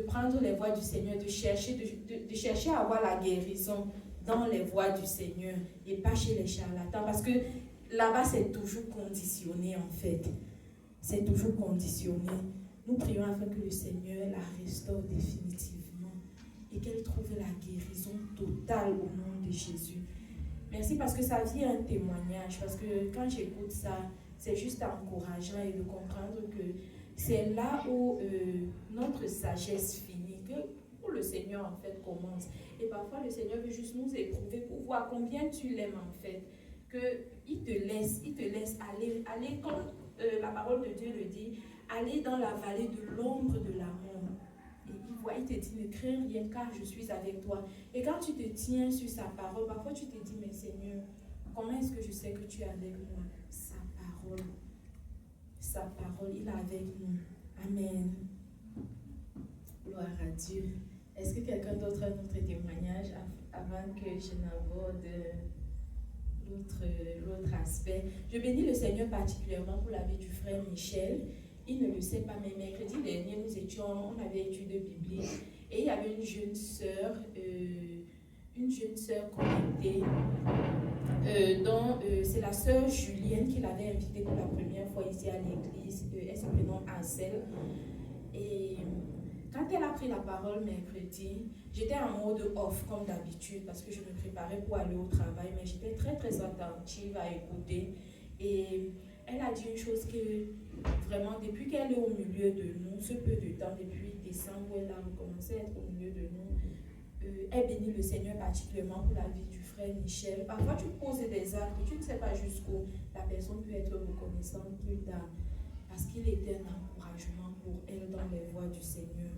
prendre les voies du Seigneur, de chercher à avoir la guérison dans les voies du Seigneur et pas chez les charlatans. Parce que là-bas, c'est toujours conditionné en fait. C'est toujours conditionné. Nous prions afin que le Seigneur la restaure définitivement et qu'elle trouve la guérison totale au nom de Jésus. Merci parce que sa vie est un témoignage. Parce que quand j'écoute ça, c'est juste encourageant et de comprendre que c'est là où notre sagesse finit, que où le Seigneur en fait commence. Et parfois le Seigneur veut juste nous éprouver pour voir combien tu l'aimes en fait. Qu'il te laisse aller comme la parole de Dieu le dit, aller dans la vallée de l'ombre de la mort. Et il te dit, ne crains rien car je suis avec toi. Et quand tu te tiens sur sa parole, parfois tu te dis, mais Seigneur, comment est-ce que je sais que tu es avec moi? Sa parole, il est avec nous. Amen. Gloire à Dieu. Est-ce que quelqu'un d'autre a un autre témoignage avant que je n'aborde l'autre aspect? Je bénis le Seigneur particulièrement pour la vie du frère Michel. Il ne le sait pas, mais mercredi dernier, on avait étude biblique et il y avait une jeune sœur, une jeune sœur connectée, dont c'est la sœur Julienne qui l'avait invitée pour la première fois ici à l'église. Elle s'appelle Ansel. Et quand elle a pris la parole mercredi, j'étais en mode off comme d'habitude parce que je me préparais pour aller au travail, mais j'étais très très attentive à écouter. Et elle a dit une chose que vraiment, depuis qu'elle est au milieu de nous, ce peu de temps, depuis décembre, elle a recommencé à être au milieu de nous. Elle bénit le Seigneur particulièrement pour la vie du frère Michel. Parfois, tu poses des actes, tu ne sais pas jusqu'où la personne peut être reconnaissante plus tard, parce qu'il était un encouragement pour elle dans les voies du Seigneur.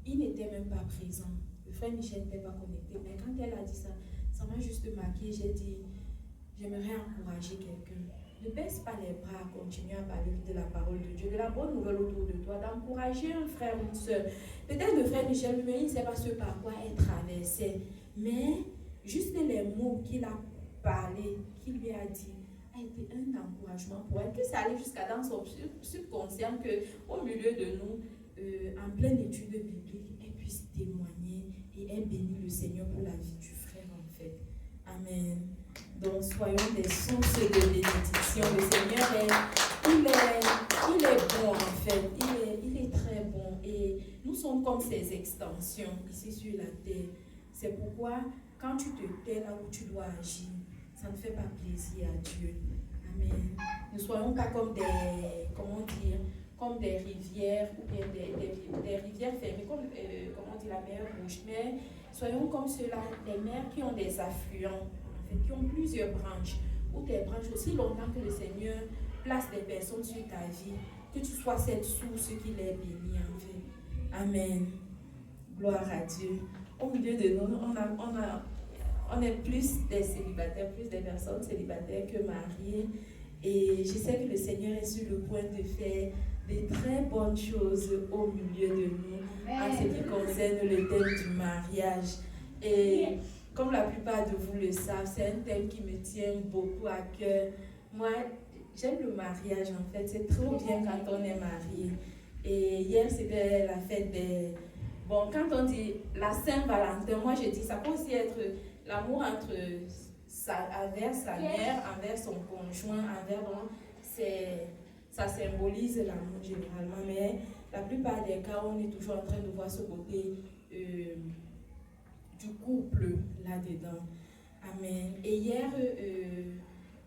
Il n'était même pas présent. Le frère Michel n'était pas connecté, mais quand elle a dit ça, ça m'a juste marqué. J'ai dit, j'aimerais encourager quelqu'un. Ne baisse pas les bras à continuer à parler de la parole de Dieu, de la bonne nouvelle autour de toi, d'encourager un frère ou une soeur. Peut-être le frère Michel lui-même, il ne sait pas ce par quoi elle traversait, mais juste les mots qu'il a parlé, qu'il lui a dit, a été un encouragement pour elle, que ça allait jusqu'à dans son subconscient, qu'au milieu de nous, en pleine étude biblique, elle puisse témoigner et elle bénit le Seigneur pour la vie du frère en fait. Amen. Donc soyons des sources de bénédiction. Le Seigneur il est bon en fait. Il est très bon et nous sommes comme ses extensions ici sur la terre. C'est pourquoi quand tu te tais là où tu dois agir, ça ne fait pas plaisir à Dieu. Amen. Ne soyons pas comme comme des rivières ou bien des rivières fermées, comme la mer Rouge, mais soyons comme ceux-là, des mers qui ont des affluents, en fait, qui ont plusieurs branches, ou des branches aussi longtemps que le Seigneur place des personnes sur ta vie, que tu sois cette source qui les bénit, en fait. Amen. Gloire à Dieu. Au milieu de nous, on est plus des célibataires, plus des personnes célibataires que mariées, et je sais que le Seigneur est sur le point de faire des très bonnes choses au milieu de nous en ce qui concerne le thème du mariage. Et comme la plupart de vous le savent, c'est un thème qui me tient beaucoup à cœur. Moi, j'aime le mariage en fait, c'est trop bien quand on est marié. Et hier, c'était la fête des... Bon, quand on dit la Saint-Valentin, moi je dis ça peut aussi être l'amour envers sa mère, envers son conjoint, ça symbolise l'amour généralement, mais la plupart des cas, on est toujours en train de voir ce côté du couple là-dedans. Amen. Et hier,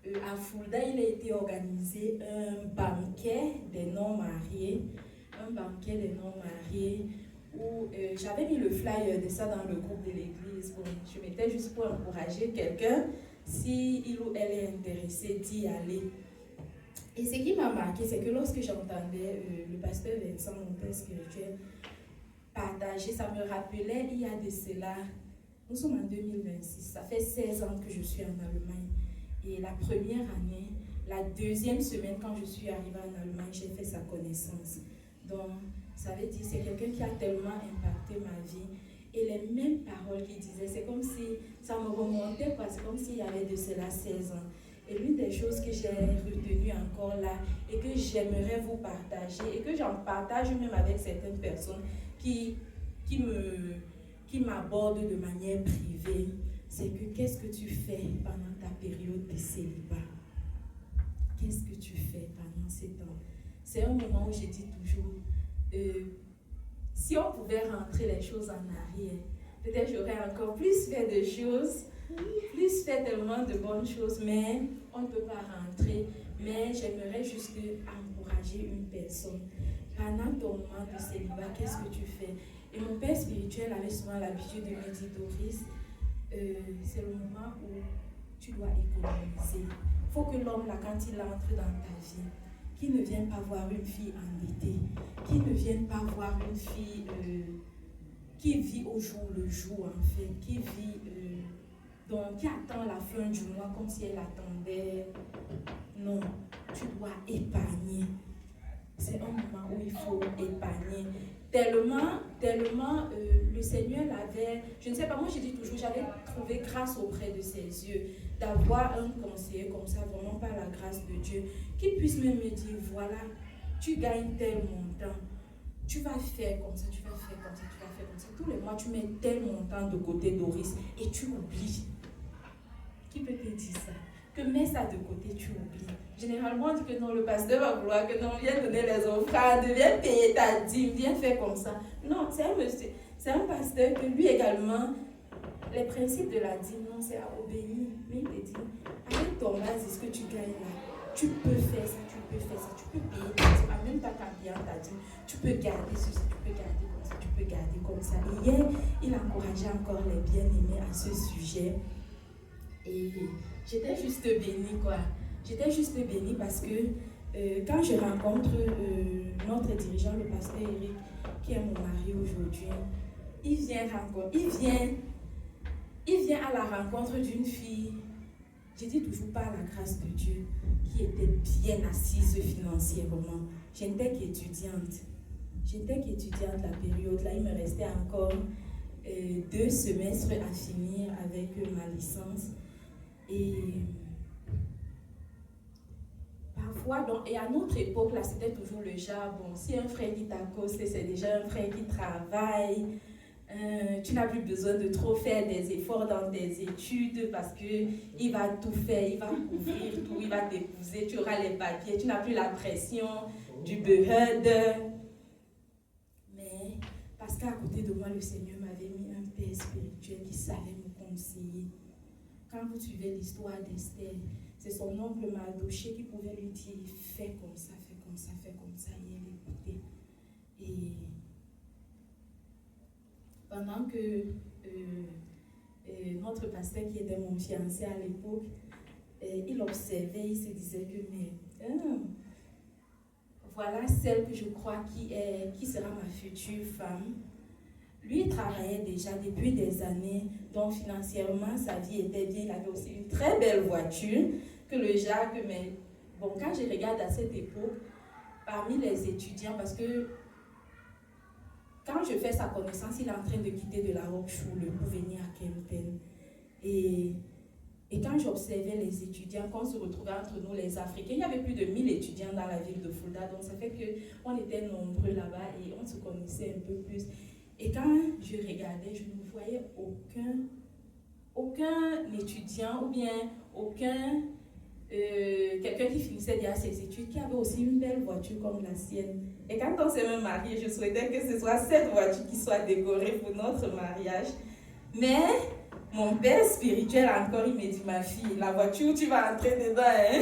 à Fulda, il a été organisé un banquet des non-mariés. Où j'avais mis le flyer de ça dans le groupe de l'église. Bon, je mettais juste pour encourager quelqu'un, si il ou elle est intéressé d'y aller. Et ce qui m'a marqué, c'est que lorsque j'entendais le pasteur Vincent, mon père spirituel, partager, ça me rappelait, il y a de cela, nous sommes en 2026, ça fait 16 ans que je suis en Allemagne. Et la première année, la deuxième semaine, quand je suis arrivée en Allemagne, j'ai fait sa connaissance. Donc, ça veut dire, c'est quelqu'un qui a tellement impacté ma vie. Et les mêmes paroles qu'il disait, c'est comme si ça me remontait, c'est comme s'il y avait de cela 16 ans. Et l'une des choses que j'ai retenues encore là, et que j'aimerais vous partager, et que j'en partage même avec certaines personnes qui m'abordent de manière privée, c'est que qu'est-ce que tu fais pendant ta période de célibat? Qu'est-ce que tu fais pendant ces temps? C'est un moment où je dis toujours, si on pouvait rentrer les choses en arrière, peut-être j'aurais encore plus fait de choses, plus fait tellement de bonnes choses, mais on ne peut pas rentrer. Mais j'aimerais juste encourager une personne. Pendant ton moment de célibat, qu'est-ce que tu fais? Et mon père spirituel avait souvent l'habitude de me dire, Doris, c'est le moment où tu dois économiser. Il faut que l'homme, là, quand il entre dans ta vie, qu'il ne vienne pas voir une fille endettée, qu'il ne vienne pas voir une fille qui vit au jour le jour, en fait, qui attend la fin du mois comme si elle attendait. Non, tu dois épargner. C'est un moment où il faut épargner. Tellement, le Seigneur l'avait, je ne sais pas, moi je dis toujours, j'avais trouvé grâce auprès de ses yeux d'avoir un conseiller comme ça, vraiment par la grâce de Dieu, qui puisse même me dire, voilà, tu gagnes tel montant. tu vas faire comme ça, tu vas faire comme ça, tu vas faire comme ça. Tous les mois, tu mets tel montant de côté, Doris, et tu oublies. Qui peut te dire ça? Que mets ça de côté, tu oublies. Généralement, on dit que non, le pasteur va vouloir que non, viens donner les offrandes, viens payer ta dîme, viens faire comme ça. Non, c'est un monsieur, c'est un pasteur que lui également, les principes de la dîme, non, c'est à obéir. Mais il te dit, avec ton base, ce que tu gagnes là, tu peux faire ça, tu peux faire ça, tu peux payer ta dîme, en même temps qu'en payant ta dîme, tu peux garder ceci, tu peux garder comme ça, tu peux garder comme ça. Et hier, il encourageait encore les bien-aimés à ce sujet. Et j'étais juste bénie, quoi. J'étais juste bénie parce que quand je rencontre notre dirigeant, le pasteur Eric, qui est mon mari aujourd'hui, il vient à la rencontre d'une fille, je dis toujours par la grâce de Dieu, qui était bien assise financièrement. Je n'étais qu'étudiante. La période là, il me restait encore 2 semestres à finir avec ma licence. Et parfois, et à notre époque, là, c'était toujours le genre, bon, si un frère qui t'accoste, c'est déjà un frère qui travaille, tu n'as plus besoin de trop faire des efforts dans tes études parce qu'il va tout faire, il va couvrir tout, il va t'épouser, tu auras les papiers, tu n'as plus la pression du beurre. Mais parce qu'à côté de moi, le Seigneur m'avait mis un père spirituel qui savait me conseiller. Quand vous suivez l'histoire d'Esther, c'est son oncle Mardoché qui pouvait lui dire fais comme ça, fais comme ça, fais comme ça, et elle écoutait. Et pendant que notre pasteur qui était mon fiancé à l'époque, il observait, il se disait que mais voilà celle que je crois qui sera ma future femme. Lui, il travaillait déjà depuis des années, donc financièrement, sa vie était bien. Il avait aussi une très belle voiture que le Jacques, mais bon, quand je regarde à cette époque, parmi les étudiants, parce que quand je fais sa connaissance, il est en train de quitter de la Roqueschule pour venir à Kempten. Et quand j'observais les étudiants, quand on se retrouvait entre nous, les Africains, il y avait plus de 1000 étudiants dans la ville de Fulda, donc ça fait qu'on était nombreux là-bas et on se connaissait un peu plus. Et quand je regardais, je ne voyais aucun étudiant ou bien quelqu'un qui finissait déjà ses études qui avait aussi une belle voiture comme la sienne. Et quand on s'est même marié, je souhaitais que ce soit cette voiture qui soit décorée pour notre mariage. Mais mon père spirituel encore, il m'a dit, ma fille, la voiture où tu vas entrer dedans, hein,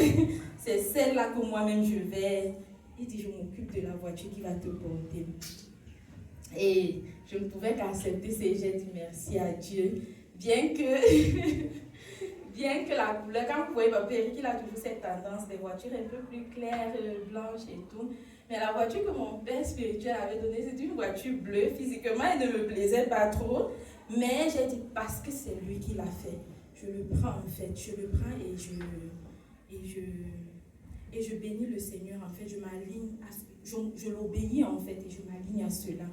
c'est celle-là que moi-même je vais. Il dit, je m'occupe de la voiture qui va te porter. Et je ne pouvais qu'accepter ces j'ai dit merci à Dieu. Bien que la couleur, quand vous voyez Papa Eric, il a toujours cette tendance des voitures un peu plus claires, blanches et tout. Mais la voiture que mon père spirituel avait donnée, c'est une voiture bleue. Physiquement, elle ne me plaisait pas trop. Mais j'ai dit, parce que c'est lui qui l'a fait, je le prends en fait. Je le prends et je bénis le Seigneur en fait. Je m'aligne, je l'obéis en fait et je m'aligne à cela.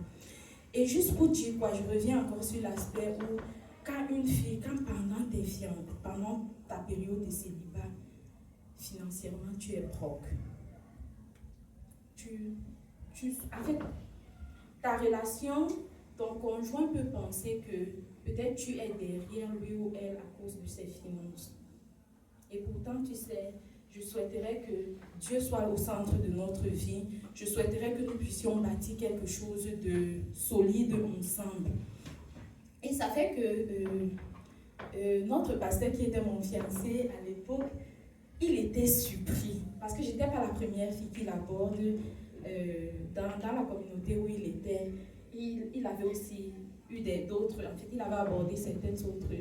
Et juste pour dire quoi, je reviens encore sur l'aspect où quand une fille, quand pendant ta période de célibat, financièrement tu es broke, en fait, ta relation, ton conjoint peut penser que peut-être tu es derrière lui ou elle à cause de ses finances. Et pourtant, tu sais, je souhaiterais que Dieu soit au centre de notre vie. Je souhaiterais que nous puissions bâtir quelque chose de solide ensemble. Et ça fait que notre pasteur qui était mon fiancé à l'époque, il était surpris. Parce que je n'étais pas la première fille qu'il aborde dans la communauté où il était. Il avait aussi eu d'autres, en fait, il avait abordé certaines autres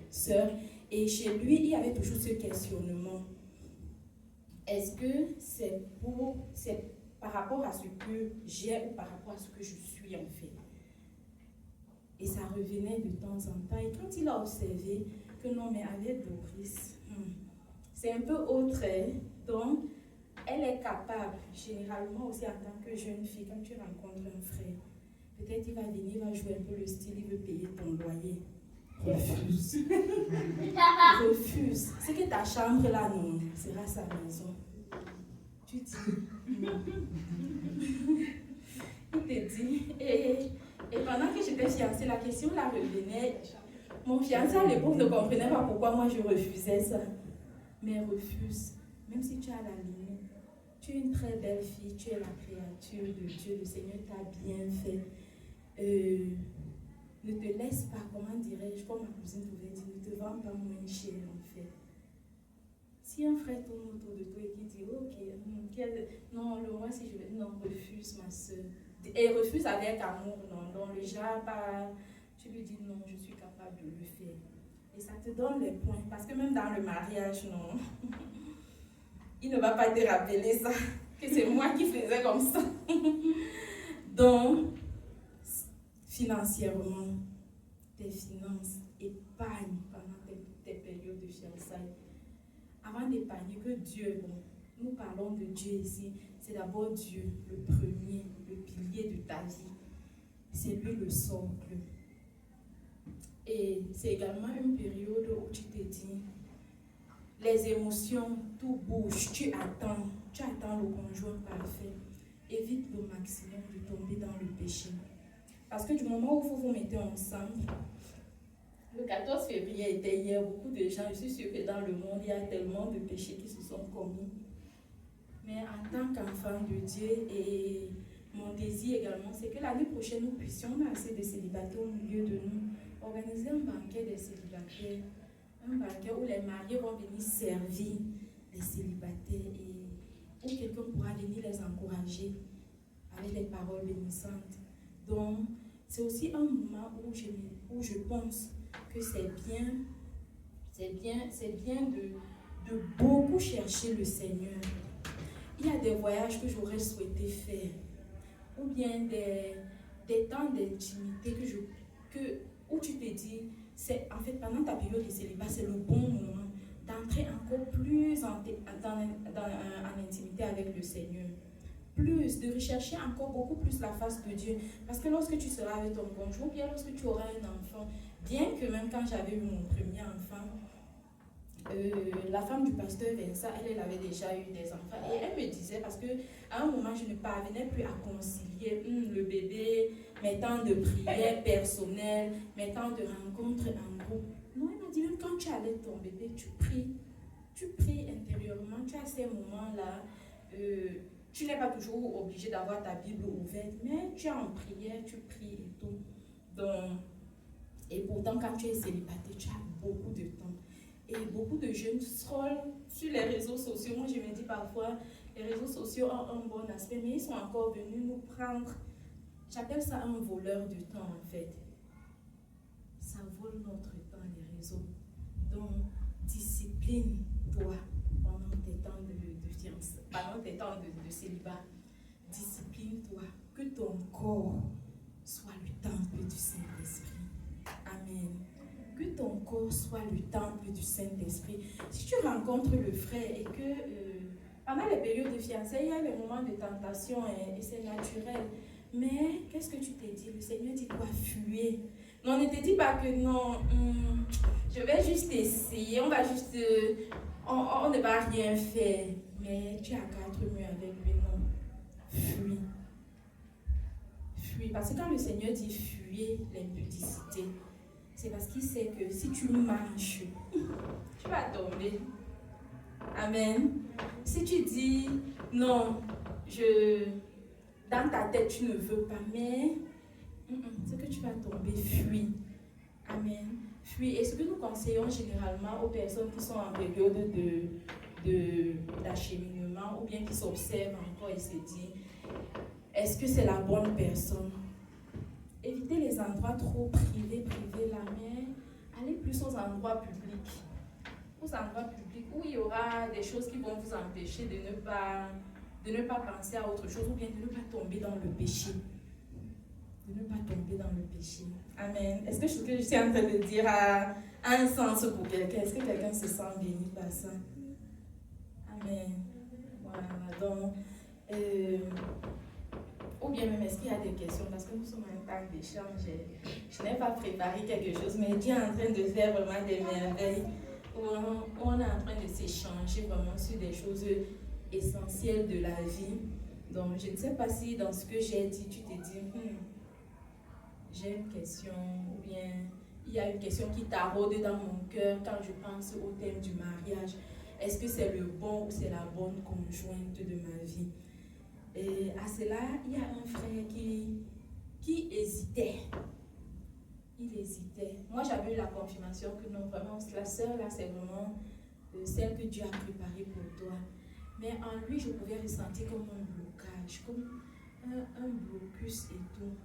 sœurs. Et chez lui, il y avait toujours ce questionnement. Est-ce que c'est par rapport à ce que j'ai ou par rapport à ce que je suis en fait? Et ça revenait de temps en temps. Et quand il a observé que non, mais avec Doris, c'est un peu autre. Donc, elle est capable, généralement aussi en tant que jeune fille, quand tu rencontres un frère, peut-être il va venir, il va jouer un peu le style, il veut payer ton loyer. Refuse. Refuse. C'est que ta chambre là, non, sera sa maison. Tu dis non. Il te dit, et pendant que j'étais fiancée, la question la revenait. Mon fiancé à l'époque ne comprenait pas pourquoi moi je refusais ça. Mais refuse, même si tu as la limite. Tu es une très belle fille, tu es la créature de Dieu, le Seigneur t'a bien fait. Ne te laisse pas, comment dirais-je, comme ma cousine pouvait dire, ne te vends pas moins cher en fait. Si un frère tourne autour de toi et qui dit, ok, non, le moi si je vais, non, refuse ma soeur. Et refuse avec amour, non, dans le genre, pas, tu lui dis non, je suis capable de le faire. Et ça te donne les points, parce que même dans le mariage, non, il ne va pas te rappeler ça, que c'est moi qui faisais comme ça. Donc, financièrement, tes finances, épargne pendant tes périodes de fiançailles. Avant d'épargner, que Dieu, bon, nous parlons de Dieu ici, c'est d'abord Dieu, le premier, le pilier de ta vie. C'est lui le socle. Et c'est également une période où tu te dis, les émotions, tout bouge, tu attends le conjoint parfait. Évite le maximum de tomber dans le péché. Parce que du moment où vous vous mettez ensemble, le 14 février était hier, beaucoup de gens, je suis sûre que dans le monde, il y a tellement de péchés qui se sont commis. Mais en tant qu'enfant de Dieu, et mon désir également, c'est que l'année prochaine, nous puissions, on a assez de célibataires au milieu de nous, organiser un banquet des célibataires, un banquet où les mariés vont venir servir les célibataires et où quelqu'un pourra venir les encourager avec les paroles bénissantes. Donc, c'est aussi un moment où je pense que c'est bien de beaucoup chercher le Seigneur. Il y a des voyages que j'aurais souhaité faire, ou bien des temps d'intimité où tu te dis, en fait, pendant ta période de célibat, c'est le bon moment d'entrer encore plus en intimité avec le Seigneur. De rechercher encore beaucoup plus la face de Dieu. Parce que lorsque tu seras avec ton conjoint, ou bien lorsque tu auras un enfant, bien que même quand j'avais eu mon premier enfant, la femme du pasteur Vincent, elle avait déjà eu des enfants. Et elle me disait, parce qu'à un moment, je ne parvenais plus à concilier le bébé, mes temps de prière personnelle, mes temps de rencontre en groupe. Non, elle m'a dit, même quand tu allaites ton bébé, tu pries intérieurement, tu as ces moments-là. Tu n'es pas toujours obligé d'avoir ta Bible ouverte, mais tu es en prière, tu pries et tout. Donc, et pourtant, quand tu es célibataire, tu as beaucoup de temps. Et beaucoup de jeunes scrollent sur les réseaux sociaux. Moi, je me dis parfois, les réseaux sociaux ont un bon aspect, mais ils sont encore venus nous prendre. J'appelle ça un voleur de temps, en fait. Ça vole notre temps, les réseaux. Donc, discipline-toi pendant tes temps de fiançailles, pendant tes temps de célibat. Discipline-toi. Que ton corps soit le temple du Saint-Esprit. Amen. Que ton corps soit le temple du Saint-Esprit. Si tu rencontres le frère et que pendant les périodes de fiançailles, il y a les moments de tentation et c'est naturel. Mais qu'est-ce que tu t'es dit? Le Seigneur dit quoi? Fuir. Non, ne te dis pas que non, je vais juste essayer, on va juste, on ne va rien faire. Mais tu as 4 murs avec lui, non. Fuis. Fuis. Parce que quand le Seigneur dit fuir l'impudicité, c'est parce qu'il sait que si tu marches, tu vas tomber. Amen. Si tu dis non, dans ta tête tu ne veux pas, mais c'est que tu vas tomber, fuis. Amen. Fuis. Et ce que nous conseillons généralement aux personnes qui sont en période d'acheminement ou bien qui s'observent encore et se disent, est-ce que c'est la bonne personne? Évitez les endroits trop privés là, mais allez plus aux endroits publics. Aux endroits publics où il y aura des choses qui vont vous empêcher de ne pas penser à autre chose ou bien de ne pas tomber dans le péché. De ne pas tomber dans le péché. Amen. Est-ce que ce que je suis en train de dire a un sens pour quelqu'un? Est-ce que quelqu'un se sent béni par ça? Amen. Voilà, donc... ou bien même, est-ce qu'il y a des questions? Parce que nous sommes en temps d'échange. Je n'ai pas préparé quelque chose, mais Dieu est en train de faire vraiment des merveilles. Où on est en train de s'échanger vraiment sur des choses essentielles de la vie. Donc, je ne sais pas si dans ce que j'ai dit, tu te dis, j'ai une question, ou bien il y a une question qui taraude dans mon cœur quand je pense au thème du mariage. Est-ce que c'est le bon ou c'est la bonne conjointe de ma vie? Et à cela, il y a un frère qui hésitait. Il hésitait. Moi, j'avais eu la confirmation que non, vraiment, la sœur, là, c'est vraiment celle que Dieu a préparée pour toi. Mais en lui, je pouvais ressentir comme un blocage, comme un blocus et tout.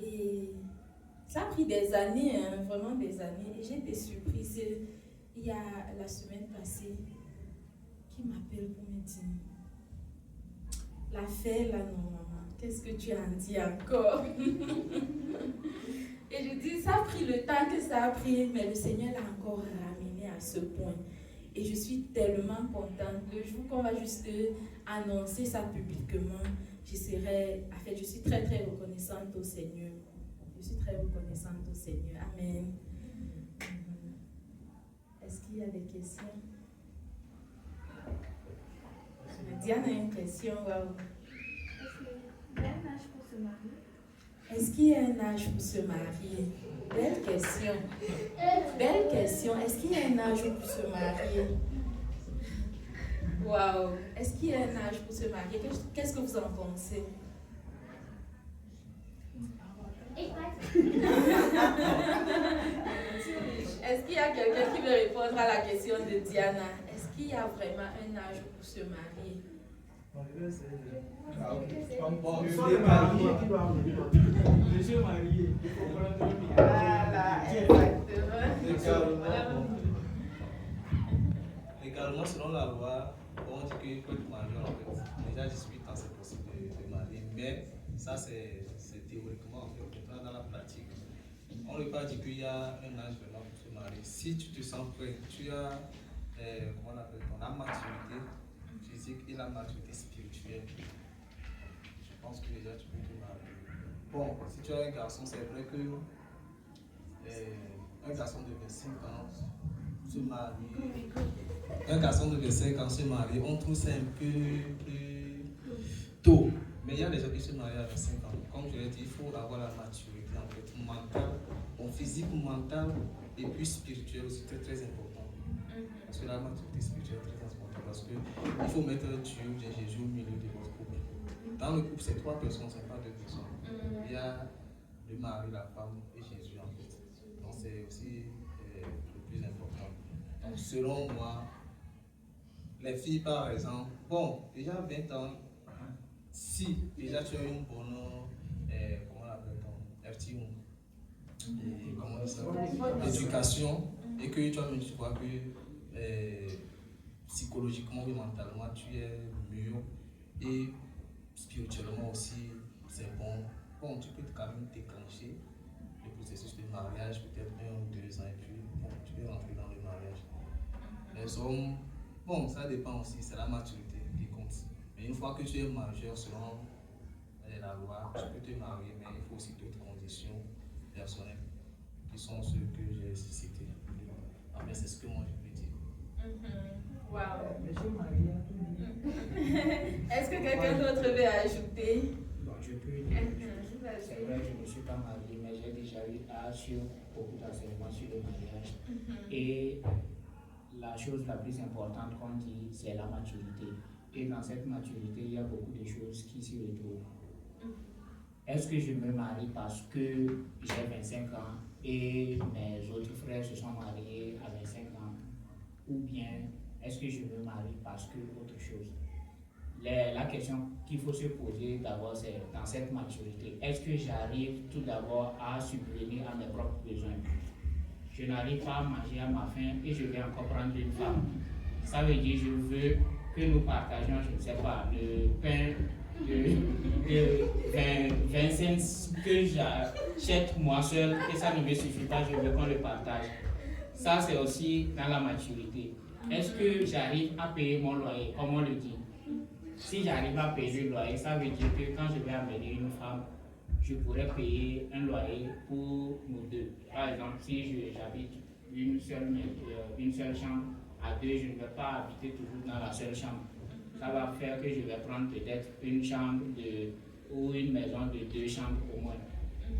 Et ça a pris des années, hein, vraiment des années. Et j'ai été surprise. Il y a la semaine passée, qui m'appelle pour me dire, l'affaire là, non maman, qu'est-ce que tu en dis encore? Et je dis, ça a pris le temps que ça a pris, mais le Seigneur l'a encore ramené à ce point. Et je suis tellement contente. Le jour qu'on va juste annoncer ça publiquement, je suis très très reconnaissante au Seigneur. Je suis très reconnaissante au Seigneur. Amen. Est-ce qu'il y a des questions? Diane a une question. Wow. Est-ce qu'il y a un âge pour se marier? Belle question. Belle question. Est-ce qu'il y a un âge pour se marier? Waouh. Est-ce qu'il y a un âge pour se marier? Qu'est-ce que vous en pensez? Est-ce qu'il y a quelqu'un qui veut répondre à la question de Diana? Est-ce qu'il y a vraiment un âge pour se marier? Je suis marié. Voilà, exactement. Légalement, selon la loi, on dit qu'il faut être marié en fait. Déjà 18 ans, c'est possible de marier. Mais ça, c'est théoriquement en fait. Dans la pratique, on ne peut pas dire qu'il y a un âge vraiment pour se marier. Si tu te sens prêt, tu as comment on appelle, la maturité physique et la maturité spirituelle. Je pense que déjà tu peux te marier. Bon, si tu as un garçon, c'est vrai que un garçon de 25 ans se marier. Un garçon de 25 ans se marier, on trouve ça un peu plus tôt. Mais il y a des gens qui se marient à 25 ans. Comme je l'ai dit, il faut avoir la maturité en fait, mentale, physique, mentale et puis spirituelle aussi, très très important. Parce que la maturité spirituelle est très importante parce qu'il faut mettre Dieu ou Jésus au milieu de votre couple. Dans le couple, c'est 3 personnes, ce n'est pas 2 personnes. Il y a le mari, la femme et Jésus en fait. Donc c'est aussi le plus important. Donc selon moi, les filles par exemple, bon, déjà 20 ans, si déjà tu as une bonne, comment on appelle ça, FTU, comment on dit ça, éducation, et que toi-même tu vois que psychologiquement et mentalement tu es mieux, et spirituellement aussi c'est bon, bon tu peux quand même déclencher le processus de mariage, peut-être 1 ou 2 ans, et puis bon, tu peux rentrer dans le mariage. Les hommes, bon ça dépend aussi, c'est la maturité qui compte. Mais une fois que tu es majeur selon la loi, tu peux te marier, mais il faut aussi d'autres conditions personnelles qui sont ceux que j'ai cités. Après, c'est ce que moi je peux dire. Wow. Monsieur Marie a tout dit. Est-ce que quelqu'un d'autre veut ajouter? Bon, je peux dire. C'est vrai que je ne suis pas marié, mais j'ai déjà eu sur beaucoup d'enseignements sur le mariage. Et la chose la plus importante qu'on dit, c'est la maturité. Et dans cette maturité, il y a beaucoup de choses qui s'y retrouvent. Est-ce que je me marie parce que j'ai 25 ans et mes autres frères se sont mariés à 25 ans? Ou bien est-ce que je me marie parce que autre chose? La question qu'il faut se poser d'abord, c'est dans cette maturité. Est-ce que j'arrive tout d'abord à subvenir à mes propres besoins? Je n'arrive pas à manger à ma faim et je vais encore prendre une femme. Ça veut dire je veux que nous partagions, je ne sais pas, le pain de 20 cents que j'achète moi seul et ça ne me suffit pas, je veux qu'on le partage. Ça, c'est aussi dans la maturité. Est-ce que j'arrive à payer mon loyer, comme on le dit? Si j'arrive à payer le loyer, ça veut dire que quand je vais amener une femme, je pourrais payer un loyer pour nous deux. Par exemple, si j'habite une seule chambre à deux, je ne vais pas habiter toujours dans la seule chambre. Ça va faire que je vais prendre peut-être une chambre ou une maison de 2 chambres au moins.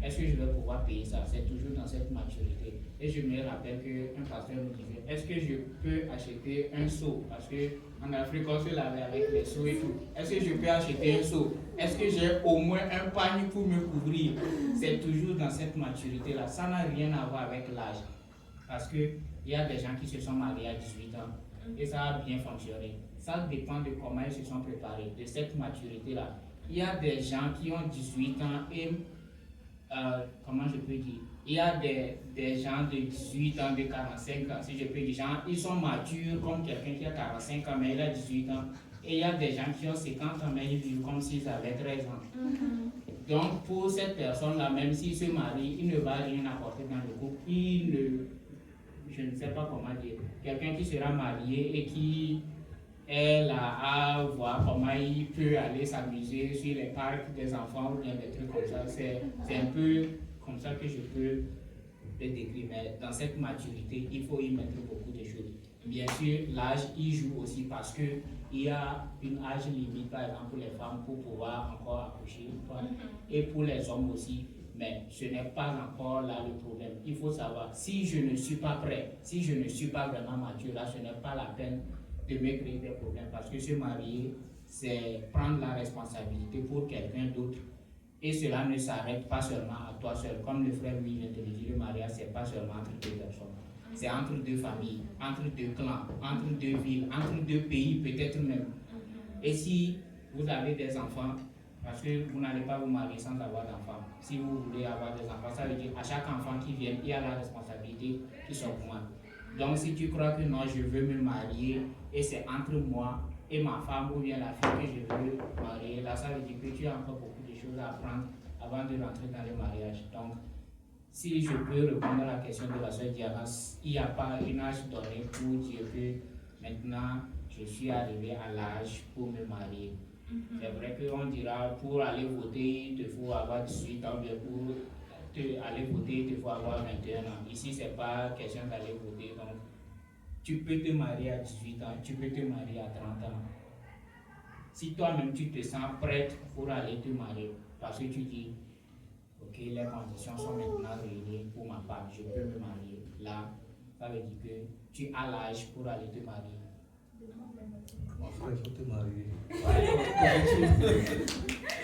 Est-ce que je vais pouvoir payer ça? C'est toujours dans cette maturité. Et je me rappelle qu'un pasteur nous disait, est-ce que je peux acheter un seau? Parce qu'en Afrique, on se lavait avec les seaux et tout. Est-ce que je peux acheter un seau? Est-ce que j'ai au moins un panier pour me couvrir? C'est toujours dans cette maturité-là. Ça n'a rien à voir avec l'âge. Parce qu'il y a des gens qui se sont mariés à 18 ans et ça a bien fonctionné. Ça dépend de comment ils se sont préparés, de cette maturité-là. Il y a des gens qui ont 18 ans et comment je peux dire, il y a des gens de 18 ans, de 45 ans, si je peux dire, genre, ils sont matures comme quelqu'un qui a 45 ans, mais il a 18 ans. Et il y a des gens qui ont 50 ans, mais ils vivent comme s'ils avaient 13 ans. Donc, pour cette personne-là, même s'il se marie, il ne va rien apporter dans le couple. Je ne sais pas comment dire, quelqu'un qui sera marié et qui est là à voir comment il peut aller s'amuser sur les parcs des enfants ou bien des trucs comme ça. C'est un peu comme ça que je peux le décrire. Mais dans cette maturité, il faut y mettre beaucoup de choses. Bien sûr, l'âge y joue aussi parce qu'il y a une âge limite, par exemple, pour les femmes pour pouvoir encore accoucher et pour les hommes aussi. Mais ce n'est pas encore là le problème. Il faut savoir, si je ne suis pas prêt, si je ne suis pas vraiment mature, là, ce n'est pas la peine de me créer des problèmes. Parce que se marier, c'est prendre la responsabilité pour quelqu'un d'autre. Et cela ne s'arrête pas seulement à toi seul. Comme le frère lui vient de le dire, le mariage, ce n'est pas seulement entre 2 personnes. C'est entre 2 familles, entre 2 clans, entre 2 villes, entre 2 pays, peut-être même. Et si vous avez des enfants, parce que vous n'allez pas vous marier sans avoir d'enfants. Si vous voulez avoir des enfants, ça veut dire à chaque enfant qui vient, il y a la responsabilité qui sont pour moi. Donc si tu crois que non, je veux me marier et c'est entre moi et ma femme ou bien la fille que je veux marier, là ça veut dire que tu as encore beaucoup de choses à apprendre avant de rentrer dans le mariage. Donc si je peux répondre à la question de la sœur Diana, il n'y a pas une âge donné pour dire que maintenant je suis arrivé à l'âge pour me marier. C'est vrai qu'on dira pour aller voter, il te faut avoir 18 ans, bien pour aller voter, il te faut avoir 21 ans. Ici, ce n'est pas question d'aller voter. Donc, tu peux te marier à 18 ans, tu peux te marier à 30 ans. Si toi-même tu te sens prête pour aller te marier, parce que tu dis, ok, les conditions sont maintenant réunies pour ma part, je peux me marier. Là, ça veut dire que tu as l'âge pour aller te marier. Mon frère, il faut te marier.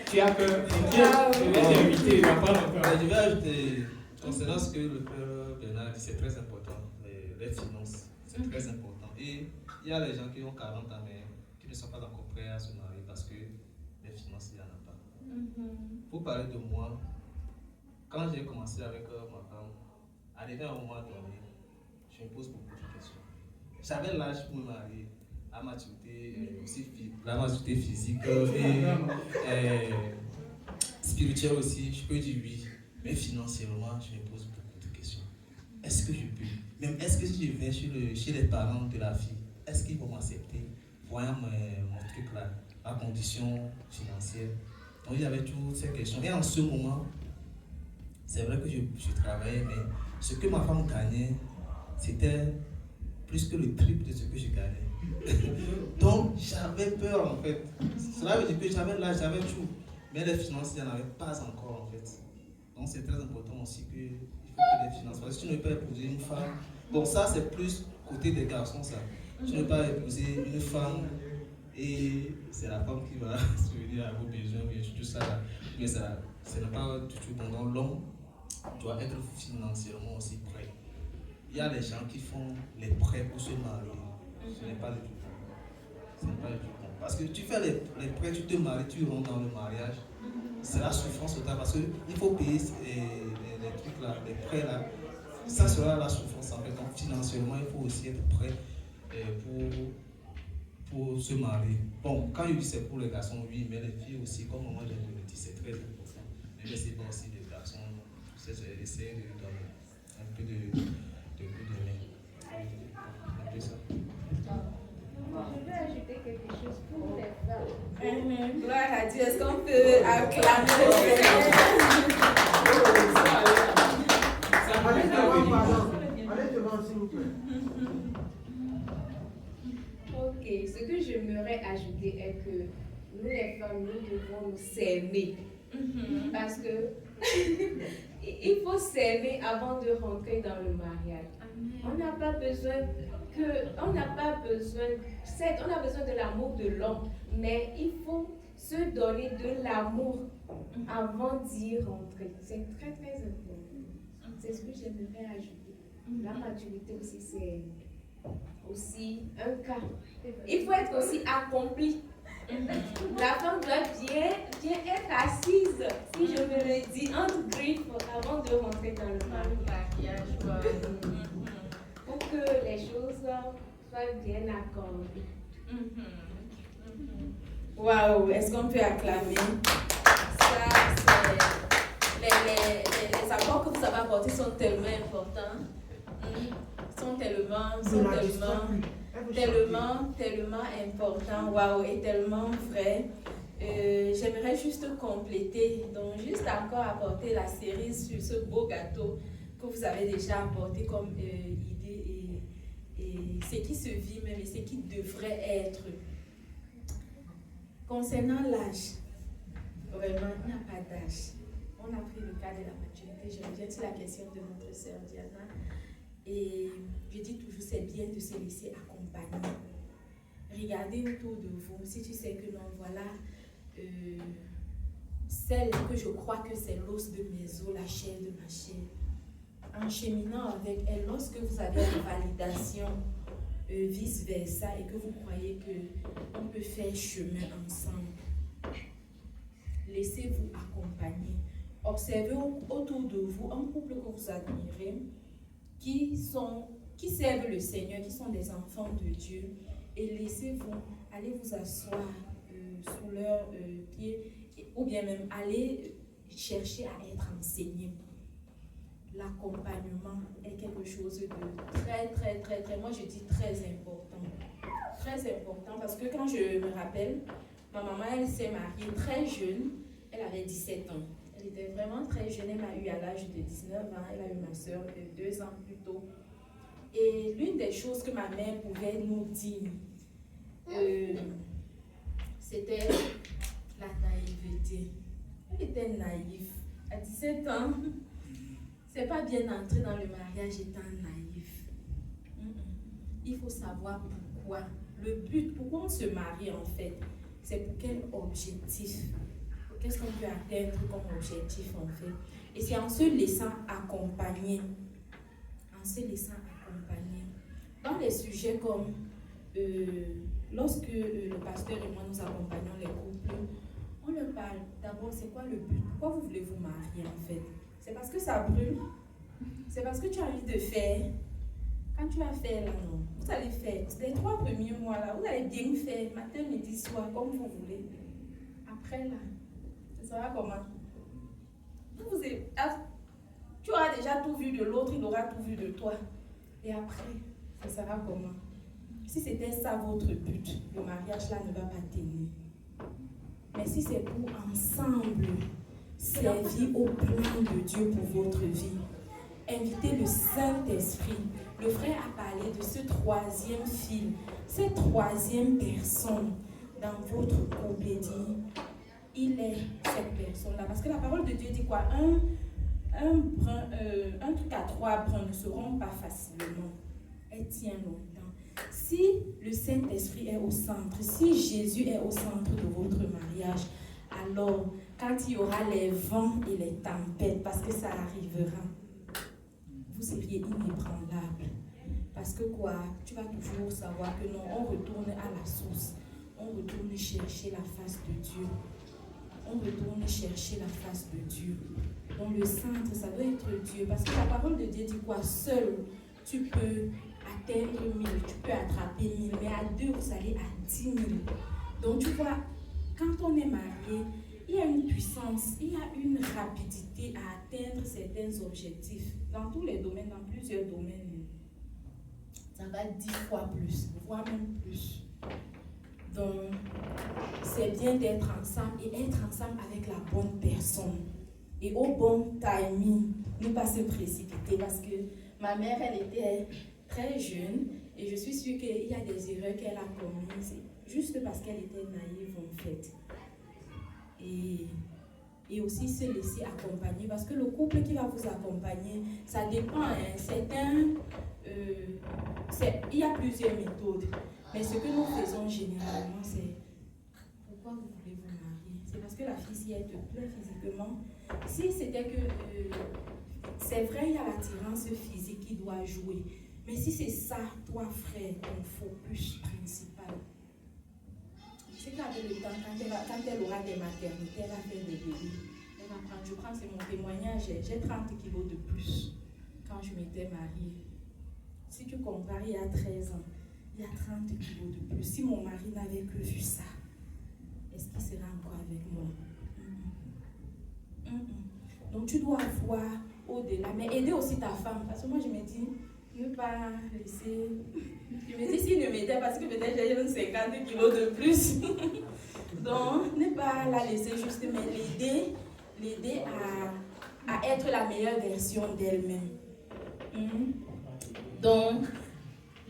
Tu as peur. Je vais t'inviter, il n'y a pas longtemps. Je vais ajouter, concernant ce que le frère Bernard dit, c'est très important. Les finances, c'est très important. Et il y a des gens qui ont 40 ans, mais qui ne sont pas encore prêts à se marier parce que les finances, il n'y en a pas. Pour parler de moi, quand j'ai commencé avec ma femme, arrivé à un moment donné, je me pose beaucoup de questions. J'avais l'âge pour me marier. La maturité, aussi, la maturité physique et spirituelle aussi, je peux dire oui. Mais financièrement, je me pose beaucoup de questions. Est-ce que je peux? Même est-ce que si je viens chez les parents de la fille, est-ce qu'ils vont m'accepter, voyant mon truc là, ma condition financière? Donc il y avait toutes ces questions. Et en ce moment, c'est vrai que je travaillais, mais ce que ma femme gagnait, c'était plus que le triple de ce que je gagnais. Donc j'avais peur en fait. Cela veut dire que j'avais l'âge, j'avais tout. Mais les finances, il n'y en avait pas encore en fait. Donc c'est très important aussi qu'il faut que les finances. Parce que tu ne peux pas épouser une femme. Bon, ça c'est plus côté des garçons ça. Tu ne peux pas épouser une femme et c'est la femme qui va subvenir à vos besoins, bien tout ça là. Mais ça, ce n'est pas du tout bon. Donc l'homme doit être financièrement aussi prêt. Il y a des gens qui font les prêts pour se marier. Ce n'est pas du tout bon. Ce n'est pas du tout bon. Parce que tu fais les prêts, tu te maries, tu rentres dans le mariage. C'est la souffrance totale parce qu'il faut payer les trucs là, les prêts là. Ça sera la souffrance en fait. Donc financièrement, il faut aussi être prêt pour se marier. Bon, quand je dis c'est pour les garçons, oui, mais les filles aussi, comme moi j'ai dit, c'est très important. Mais c'est pas aussi les garçons. Essayer de donner un peu de main. Un peu ça. Je vais ajouter quelque chose pour les femmes. Gloire à Dieu. Est-ce qu'on peut acclamer le Seigneur? Allez devant, s'il vous plaît. Ok, ce que je me j'aimerais ajouter est que nous les femmes, nous devons nous s'aimer. Parce que il faut s'aimer avant de rentrer dans le mariage. On n'a pas besoin certes, on a besoin de l'amour de l'homme, mais il faut se donner de l'amour avant d'y rentrer. C'est très très important. C'est ce que j'aimerais ajouter. La maturité aussi, c'est aussi un cas. Il faut être aussi accompli. La femme doit bien être assise, si je me le dis, entre griffes avant de rentrer dans le mariage. Pour que les choses soient bien accordées. Waouh, est-ce qu'on peut acclamer? Ça, les apports que vous avez apportés sont tellement importants. Sont tellement importants. Waouh, et tellement vrai. J'aimerais juste compléter, donc juste encore apporter la cerise sur ce beau gâteau que vous avez déjà apporté comme idée et ce qui se vit même et ce qui devrait être. Concernant l'âge, vraiment, il n'y a pas d'âge. On a pris le cas de la maturité. Je reviens sur la question de notre sœur Diana. Et je dis toujours, c'est bien de se laisser accompagner. Regardez autour de vous. Si tu sais que non, voilà, celle que je crois que c'est l'os de mes os, la chair de ma chair. En cheminant avec elle, lorsque vous avez une validation, vice-versa, et que vous croyez qu'on peut faire chemin ensemble, laissez-vous accompagner. Observez autour de vous un couple que vous admirez, qui servent le Seigneur, qui sont des enfants de Dieu, et laissez-vous aller vous asseoir sous leurs pieds, ou bien même aller chercher à être enseigné. L'accompagnement est quelque chose de très, moi je dis très important. Très important, parce que quand je me rappelle, ma maman, elle s'est mariée très jeune, elle avait 17 ans. Elle était vraiment très jeune, elle m'a eu à l'âge de 19 ans, elle a eu ma soeur 2 ans plus tôt. Et l'une des choses que ma mère pouvait nous dire, c'était la naïveté. Elle était naïve. À 17 ans, c'est pas bien entrer dans le mariage étant naïf. Il faut savoir pourquoi. Le but, pourquoi on se marie en fait, c'est pour quel objectif? Qu'est-ce qu'on peut atteindre comme objectif en fait? Et c'est en se laissant accompagner. Dans des sujets comme lorsque le pasteur et moi nous accompagnons les couples, on leur parle d'abord, c'est quoi le but? Pourquoi vous voulez vous marier en fait? C'est parce que ça brûle? C'est parce que tu as envie de faire? Quand tu vas faire là, non, vous allez faire les 3 premiers mois là, vous allez bien faire matin, midi, soir, comme vous voulez. Après là, ça sera comment? Tu auras déjà tout vu de l'autre, il aura tout vu de toi. Et après, ça sera comment? Si c'était ça votre but, le mariage là ne va pas tenir. Mais si c'est pour ensemble servir au plan de Dieu pour votre vie, invitez le Saint-Esprit. Le frère a parlé de ce 3e fil, cette 3e personne dans votre couple. Il est cette personne-là. Parce que la parole de Dieu dit quoi? Un truc à 3 brins ne se rompt pas facilement. Elle tient longtemps. Si le Saint-Esprit est au centre, si Jésus est au centre de votre mariage, alors quand il y aura les vents et les tempêtes, parce que ça arrivera, vous seriez inébranlable. Parce que quoi? Tu vas toujours savoir que non, on retourne à la source. On retourne chercher la face de Dieu. On retourne chercher la face de Dieu. Donc le centre, ça doit être Dieu. Parce que la parole de Dieu dit quoi? Seul, tu peux atteindre 1000, tu peux attraper 1000, mais à 2, vous allez à 10 000. Donc tu vois, quand on est marié, il y a une puissance, il y a une rapidité à atteindre certains objectifs. Dans tous les domaines, dans plusieurs domaines, ça va 10 fois plus, voire même plus. Donc, c'est bien d'être ensemble et être ensemble avec la bonne personne. Et au bon timing, ne pas se précipiter parce que ma mère, elle était très jeune et je suis sûre qu'il y a des erreurs qu'elle a commises. juste parce qu'elle était naïve en fait. Et aussi se laisser accompagner, parce que le couple qui va vous accompagner, ça dépend, hein, il y a plusieurs méthodes, mais ce que nous faisons généralement, c'est pourquoi vous voulez vous marier? C'est parce que la fille, si elle te plaît physiquement, si c'était que, c'est vrai, il y a l'attirance physique qui doit jouer, mais si c'est ça, toi frère, ton focus principal, c'est qu'avec le temps, quand elle aura des maternités, elle va faire des bébés. Elle va prendre, je prends, c'est mon témoignage, j'ai 30 kilos de plus quand je m'étais mariée. Si tu compares, il y a 13 ans, il y a 30 kilos de plus. Si mon mari n'avait que vu ça, est-ce qu'il serait encore avec moi? Donc tu dois voir au-delà, mais aider aussi ta femme. Parce que moi je me dis, ne pas laisser. Je me dis, s'il ne m'aidait parce que peut-être j'ai 50 kilos de plus. Donc, ne pas la laisser juste, mais l'aider à être la meilleure version d'elle-même. Donc,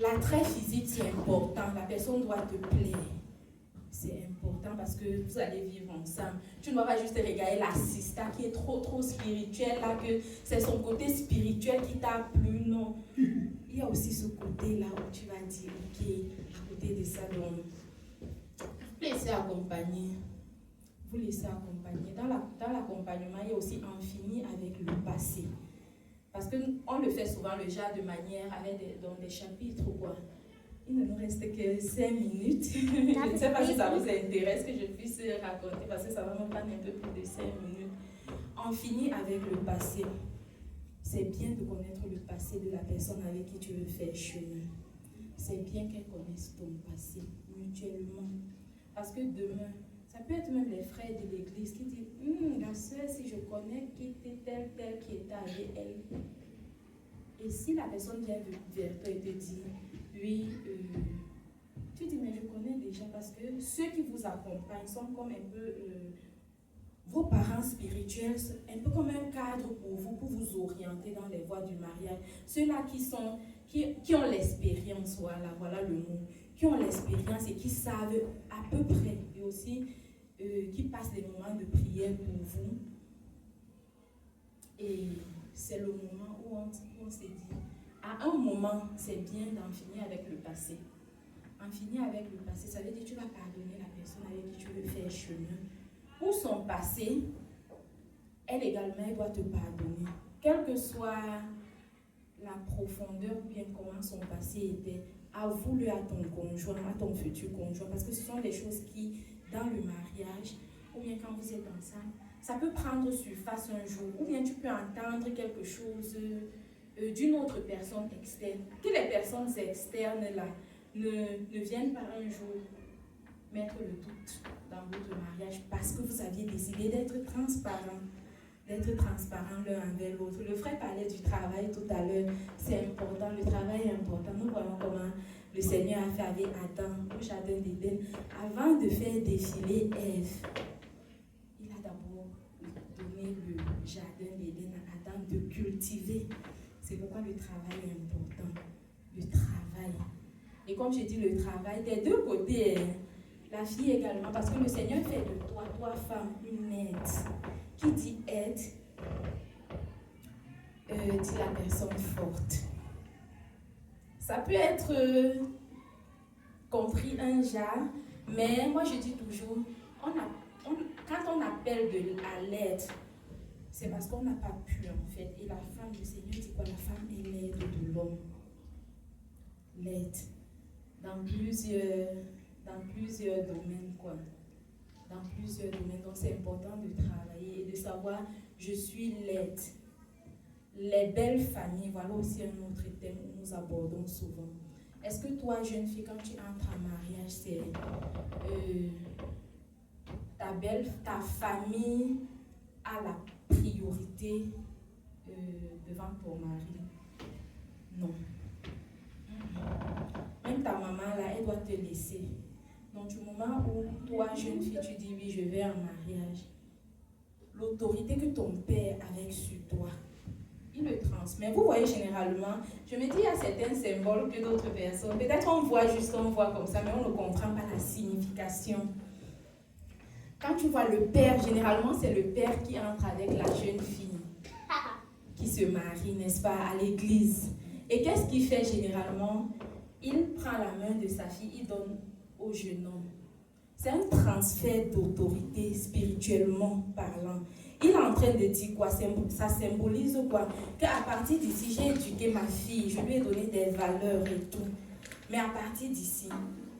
l'attrait physique, c'est important. La personne doit te plaire. C'est important parce que vous allez vivre ensemble. Tu ne vas pas juste regarder la sista qui est trop spirituelle, là, que c'est son côté spirituel qui t'a plu, non. Il y a aussi ce côté-là où tu vas dire, ok, à côté de ça, donc, vous laissez accompagner. Vous laissez accompagner. Dans l'accompagnement, il y a aussi en finir avec le passé. Parce qu'on le fait souvent, le genre de manière, avec dans des chapitres ou quoi. Il ne nous reste que 5 minutes. Je ne sais pas si ça vous intéresse que je puisse raconter, parce que ça va me prendre un peu plus de 5 minutes. En finit avec le passé. C'est bien de connaître le passé de la personne avec qui tu veux faire chemin. C'est bien qu'elle connaisse ton passé mutuellement. Parce que demain, ça peut être même les frères de l'église qui disent la soeur, si je connais qui était telle qui était avec elle. Et si la personne vient vers toi et te dit oui, tu dis mais je connais déjà, parce que ceux qui vous accompagnent sont comme un peu vos parents spirituels, un peu comme un cadre pour vous orienter dans les voies du mariage. Ceux-là qui ont l'expérience, voilà le mot, qui ont l'expérience et qui savent à peu près, et aussi qui passent des moments de prière pour vous. Et c'est le moment où on s'est dit, à un moment, c'est bien d'en finir avec le passé. En finir avec le passé, ça veut dire que tu vas pardonner la personne avec qui tu veux faire chemin. Pour son passé, elle également, elle doit te pardonner. Quelle que soit la profondeur ou bien comment son passé était, avoue-le à ton conjoint, à ton futur conjoint, parce que ce sont des choses qui, dans le mariage, ou bien quand vous êtes ensemble, ça peut prendre surface un jour, ou bien tu peux entendre quelque chose d'une autre personne externe. Que les personnes externes là ne viennent pas un jour mettre le doute dans votre mariage, parce que vous aviez décidé d'être transparent l'un envers l'autre. Le frère parlait du travail tout à l'heure, c'est important, le travail est important. Nous voyons comment le Seigneur a fait avec Adam au jardin d'Éden. Avant de faire défiler Ève, il a d'abord donné le jardin d'Éden à Adam de cultiver. C'est pourquoi le travail est important. Le travail. Et comme j'ai dit, le travail, des deux côtés, la fille également, parce que le Seigneur fait de toi femme, une aide. Qui dit aide, dit la personne forte. Ça peut être compris un genre, mais moi je dis toujours, quand on appelle à l'aide, c'est parce qu'on n'a pas pu en fait. Et la femme, le Seigneur dit quoi? La femme est l'aide de l'homme. L'aide. Dans plusieurs domaines, quoi. Dans plusieurs domaines. Donc c'est important de travailler et de savoir, je suis l'aide. Les belles familles, voilà aussi un autre thème que nous abordons souvent. Est-ce que toi, jeune fille, quand tu entres en mariage, c'est ta famille a la priorité devant ton mari? Non. Même ta maman, là, elle doit te laisser. Donc, du moment où toi, jeune fille, tu dis oui, je vais en mariage, l'autorité que ton père avait sur toi, il le transmet. Vous voyez, généralement, je me dis, il y a certains symboles que d'autres personnes, peut-être on voit comme ça, mais on ne comprend pas la signification. Quand tu vois le père, généralement, c'est le père qui entre avec la jeune fille, qui se marie, n'est-ce pas, à l'église. Et qu'est-ce qu'il fait généralement? Il prend la main de sa fille, il donne au jeune homme. C'est un transfert d'autorité spirituellement parlant. Il est en train de dire quoi? Ça symbolise quoi? Qu'à partir d'ici, j'ai éduqué ma fille, je lui ai donné des valeurs et tout. Mais à partir d'ici,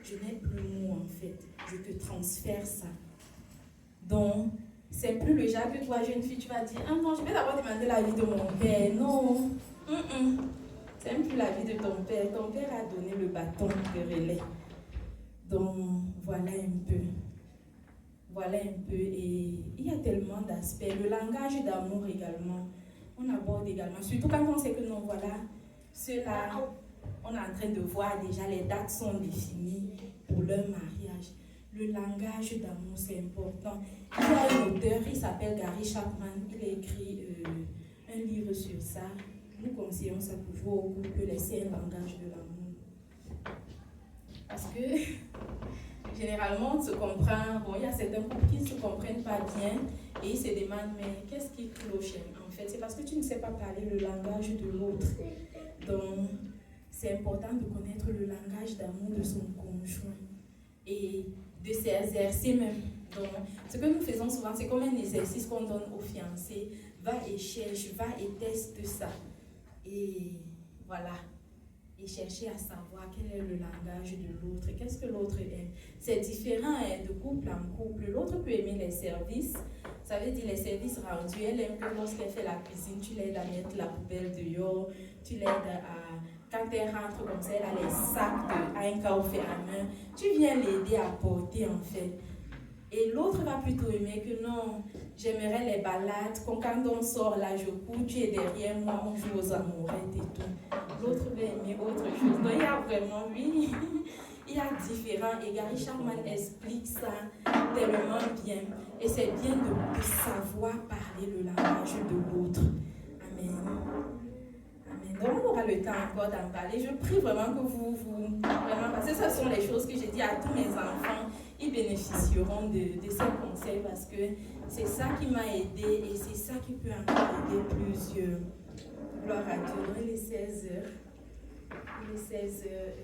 je n'ai plus moi en fait. Je te transfère ça. Donc, c'est plus le genre que toi, jeune fille, tu vas dire, ah non, je vais d'abord demander l'avis de mon père. Non. C'est même plus l'avis de ton père. Ton père a donné le bâton de relais. Donc, voilà un peu. Voilà un peu. Et il y a tellement d'aspects. Le langage d'amour également. On aborde également. Surtout quand on sait que non, voilà, ceux-là, on est en train de voir déjà, les dates sont définies pour leur mariage. Le langage d'amour, c'est important. Il y a un auteur, il s'appelle Gary Chapman. Il a écrit un livre sur ça. Nous conseillons ça toujours au couple, laisser un langage de l'amour. Parce que généralement, on se comprend. Bon, il y a certains couples qui ne se comprennent pas bien et ils se demandent, mais qu'est-ce qui cloche en fait? C'est parce que tu ne sais pas parler le langage de l'autre. Donc, c'est important de connaître le langage d'amour de son conjoint et de s'exercer même. Donc, ce que nous faisons souvent, c'est comme un exercice qu'on donne aux fiancés. Va et cherche, va et teste ça. Et voilà. Et chercher à savoir quel est le langage de l'autre. Qu'est-ce que l'autre aime? C'est différent de couple en couple. L'autre peut aimer les services. Ça veut dire les services rendus. Elle aime que lorsqu'elle fait la cuisine, tu l'aides à mettre la poubelle dehors. Tu l'aides à... Quand elle rentre comme ça, elle a les sacs à un café à main. Tu viens l'aider à porter en fait. Et l'autre va plutôt aimer que non, j'aimerais les balades. Quand on sort là, je cours, tu es derrière moi, on joue aux amourettes et tout. L'autre va aimer autre chose. Donc il y a vraiment, oui, il y a différents. Et Gary Chapman explique ça tellement bien. Et c'est bien de savoir parler le langage de l'autre. Amen. Donc, on aura le temps encore d'en parler. Je prie vraiment que vous vraiment, parce que ce sont les choses que j'ai dit à tous mes enfants. Ils bénéficieront de ces conseils parce que c'est ça qui m'a aidé et c'est ça qui peut encore aider plusieurs. Gloire à Dieu. Il est 16 heures. Il est 16 heures.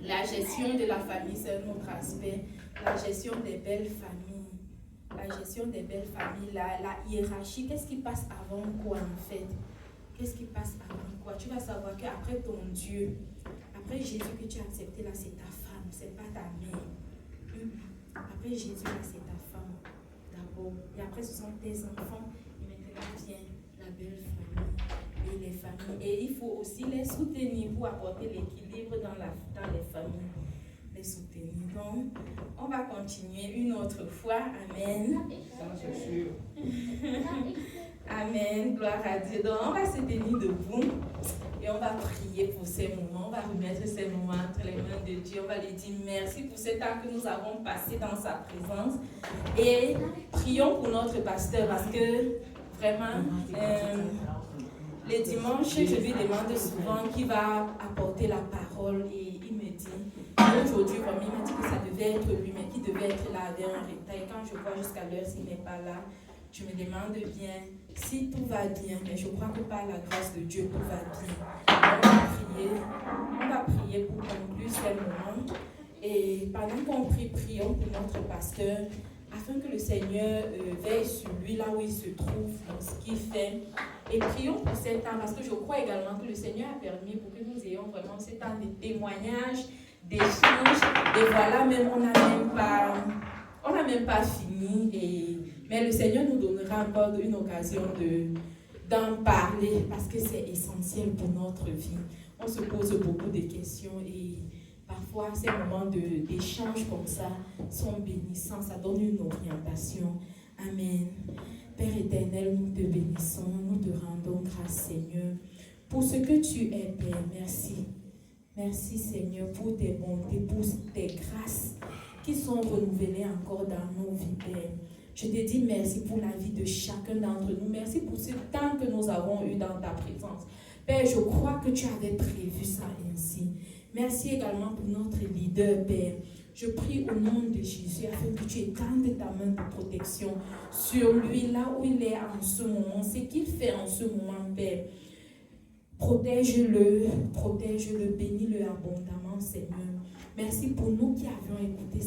La gestion de la famille, c'est un autre aspect. La gestion des belles familles. La gestion des belles familles, la hiérarchie. Qu'est-ce qui passe avant quoi en fait? Qu'est-ce qui passe avant quoi? Tu vas savoir qu'après ton Dieu, après Jésus que tu as accepté là, c'est ta femme, c'est pas ta mère. Après Jésus là, c'est ta femme d'abord. Et après ce sont tes enfants. Et maintenant vient la belle famille et les familles. Et il faut aussi les soutenir pour apporter l'équilibre dans les familles. Les soutenir. Donc, on va continuer une autre fois. Amen. Ça, c'est sûr. Amen, gloire à Dieu. Donc, on va se tenir debout et on va prier pour ces moments. On va remettre ces moments entre les mains de Dieu. On va lui dire merci pour ce temps que nous avons passé dans sa présence. Et prions pour notre pasteur parce que vraiment, les dimanches, je lui demande souvent qui va apporter la parole et il me dit, aujourd'hui, il m'a dit que ça devait être lui, mais qui devait être là avec un retard. Et quand je vois jusqu'à l'heure s'il n'est pas là, je me demande bien si tout va bien, mais je crois que par la grâce de Dieu, tout va bien. On va prier pour conclure ces moments. Et pendant qu'on prie, prions pour notre pasteur, afin que le Seigneur veille sur lui là où il se trouve, dans ce qu'il fait. Et prions pour ce temps, parce que je crois également que le Seigneur a permis pour que nous ayons vraiment ce temps de témoignages, d'échanges. Et voilà, même on n'a même pas fini. Mais le Seigneur nous donnera encore une occasion d'en parler parce que c'est essentiel pour notre vie. On se pose beaucoup de questions et parfois ces moments d'échange comme ça sont bénissants, ça donne une orientation. Amen. Père éternel, nous te bénissons, nous te rendons grâce Seigneur pour ce que tu es Père. Merci. Merci Seigneur pour tes bontés, pour tes grâces qui sont renouvelées encore dans nos vies Père. Je te dis merci pour la vie de chacun d'entre nous. Merci pour ce temps que nous avons eu dans ta présence. Père, je crois que tu avais prévu ça ainsi. Merci également pour notre leader, Père. Je prie au nom de Jésus afin que tu étendes ta main de protection sur lui, là où il est en ce moment, ce qu'il fait en ce moment, Père. Protège-le, bénis-le abondamment, Seigneur. Merci pour nous qui avions écouté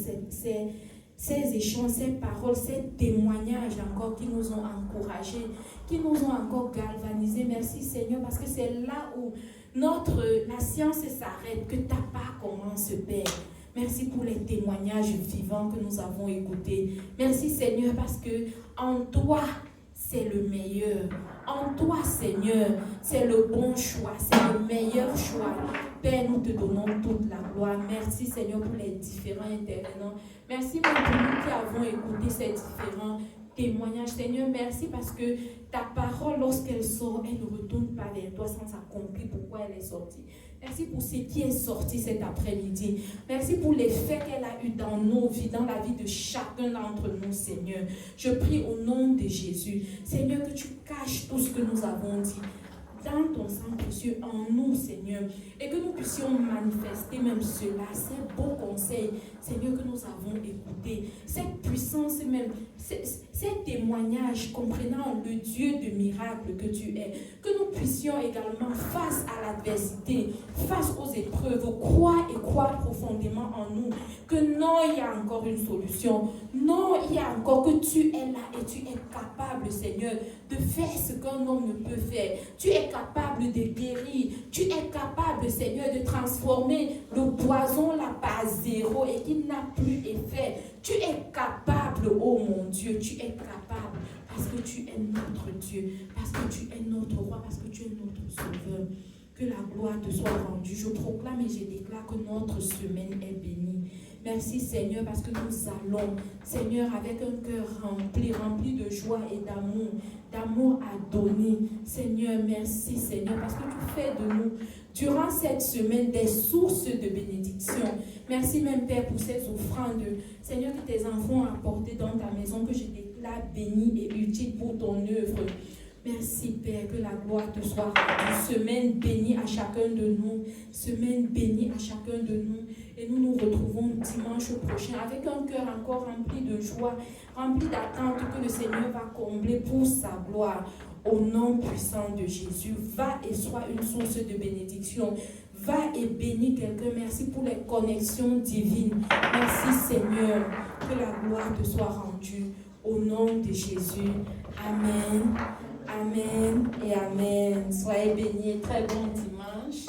ces échanges, ces paroles, ces témoignages encore qui nous ont encouragés, qui nous ont encore galvanisés. Merci, Seigneur, parce que c'est là où la science s'arrête, que ta part commence, Père. Merci pour les témoignages vivants que nous avons écoutés. Merci, Seigneur, parce que en toi, c'est le meilleur. En toi, Seigneur, c'est le bon choix, c'est le meilleur choix. Père, nous te donnons toute la gloire. Merci, Seigneur, pour les différents intervenants. Merci pour nous qui avons écouté ces différents témoignages. Seigneur, merci parce que ta parole, lorsqu'elle sort, elle ne retourne pas vers toi sans s'accomplir pourquoi elle est sortie. Merci pour ce qui est sorti cet après-midi. Merci pour l'effet qu'elle a eu dans nos vies, dans la vie de chacun d'entre nous, Seigneur. Je prie au nom de Jésus, Seigneur, que tu caches tout ce que nous avons dit dans ton sang précieux en nous, Seigneur, et que nous puissions manifester même cela, ces beaux conseils, Seigneur, que nous avons écoutés, cette puissance même, ces témoignages comprenant le Dieu de miracles que tu es, que nous puissions également, face à l'adversité, face aux épreuves, croire et croire profondément en nous, que non, il y a encore une solution, non, il y a encore que tu es là et tu es capable, Seigneur, de faire ce qu'un homme ne peut faire. Tu es capable de guérir. Tu es capable, Seigneur, de transformer le poison là par zéro et qu'il n'a plus effet. Tu es capable, oh mon Dieu, tu es capable parce que tu es notre Dieu, parce que tu es notre roi, parce que tu es notre sauveur. Que la gloire te soit rendue. Je proclame et je déclare que notre semaine est bénie. Merci Seigneur parce que nous allons, Seigneur, avec un cœur rempli de joie et d'amour à donner. Seigneur, merci Seigneur parce que tu fais de nous, durant cette semaine, des sources de bénédiction. Merci même Père pour ces offrandes, Seigneur, que tes enfants ont apportées dans ta maison, que je déclare bénie et utile pour ton œuvre. Merci Père, que la gloire te soit rendue. Semaine bénie à chacun de nous. Semaine bénie à chacun de nous. Et nous nous retrouvons dimanche prochain avec un cœur encore rempli de joie, rempli d'attente que le Seigneur va combler pour sa gloire. Au nom puissant de Jésus, va et sois une source de bénédiction. Va et bénis quelqu'un. Merci pour les connexions divines. Merci Seigneur, que la gloire te soit rendue. Au nom de Jésus. Amen. Amen et Amen. Soyez bénis. Très bon dimanche.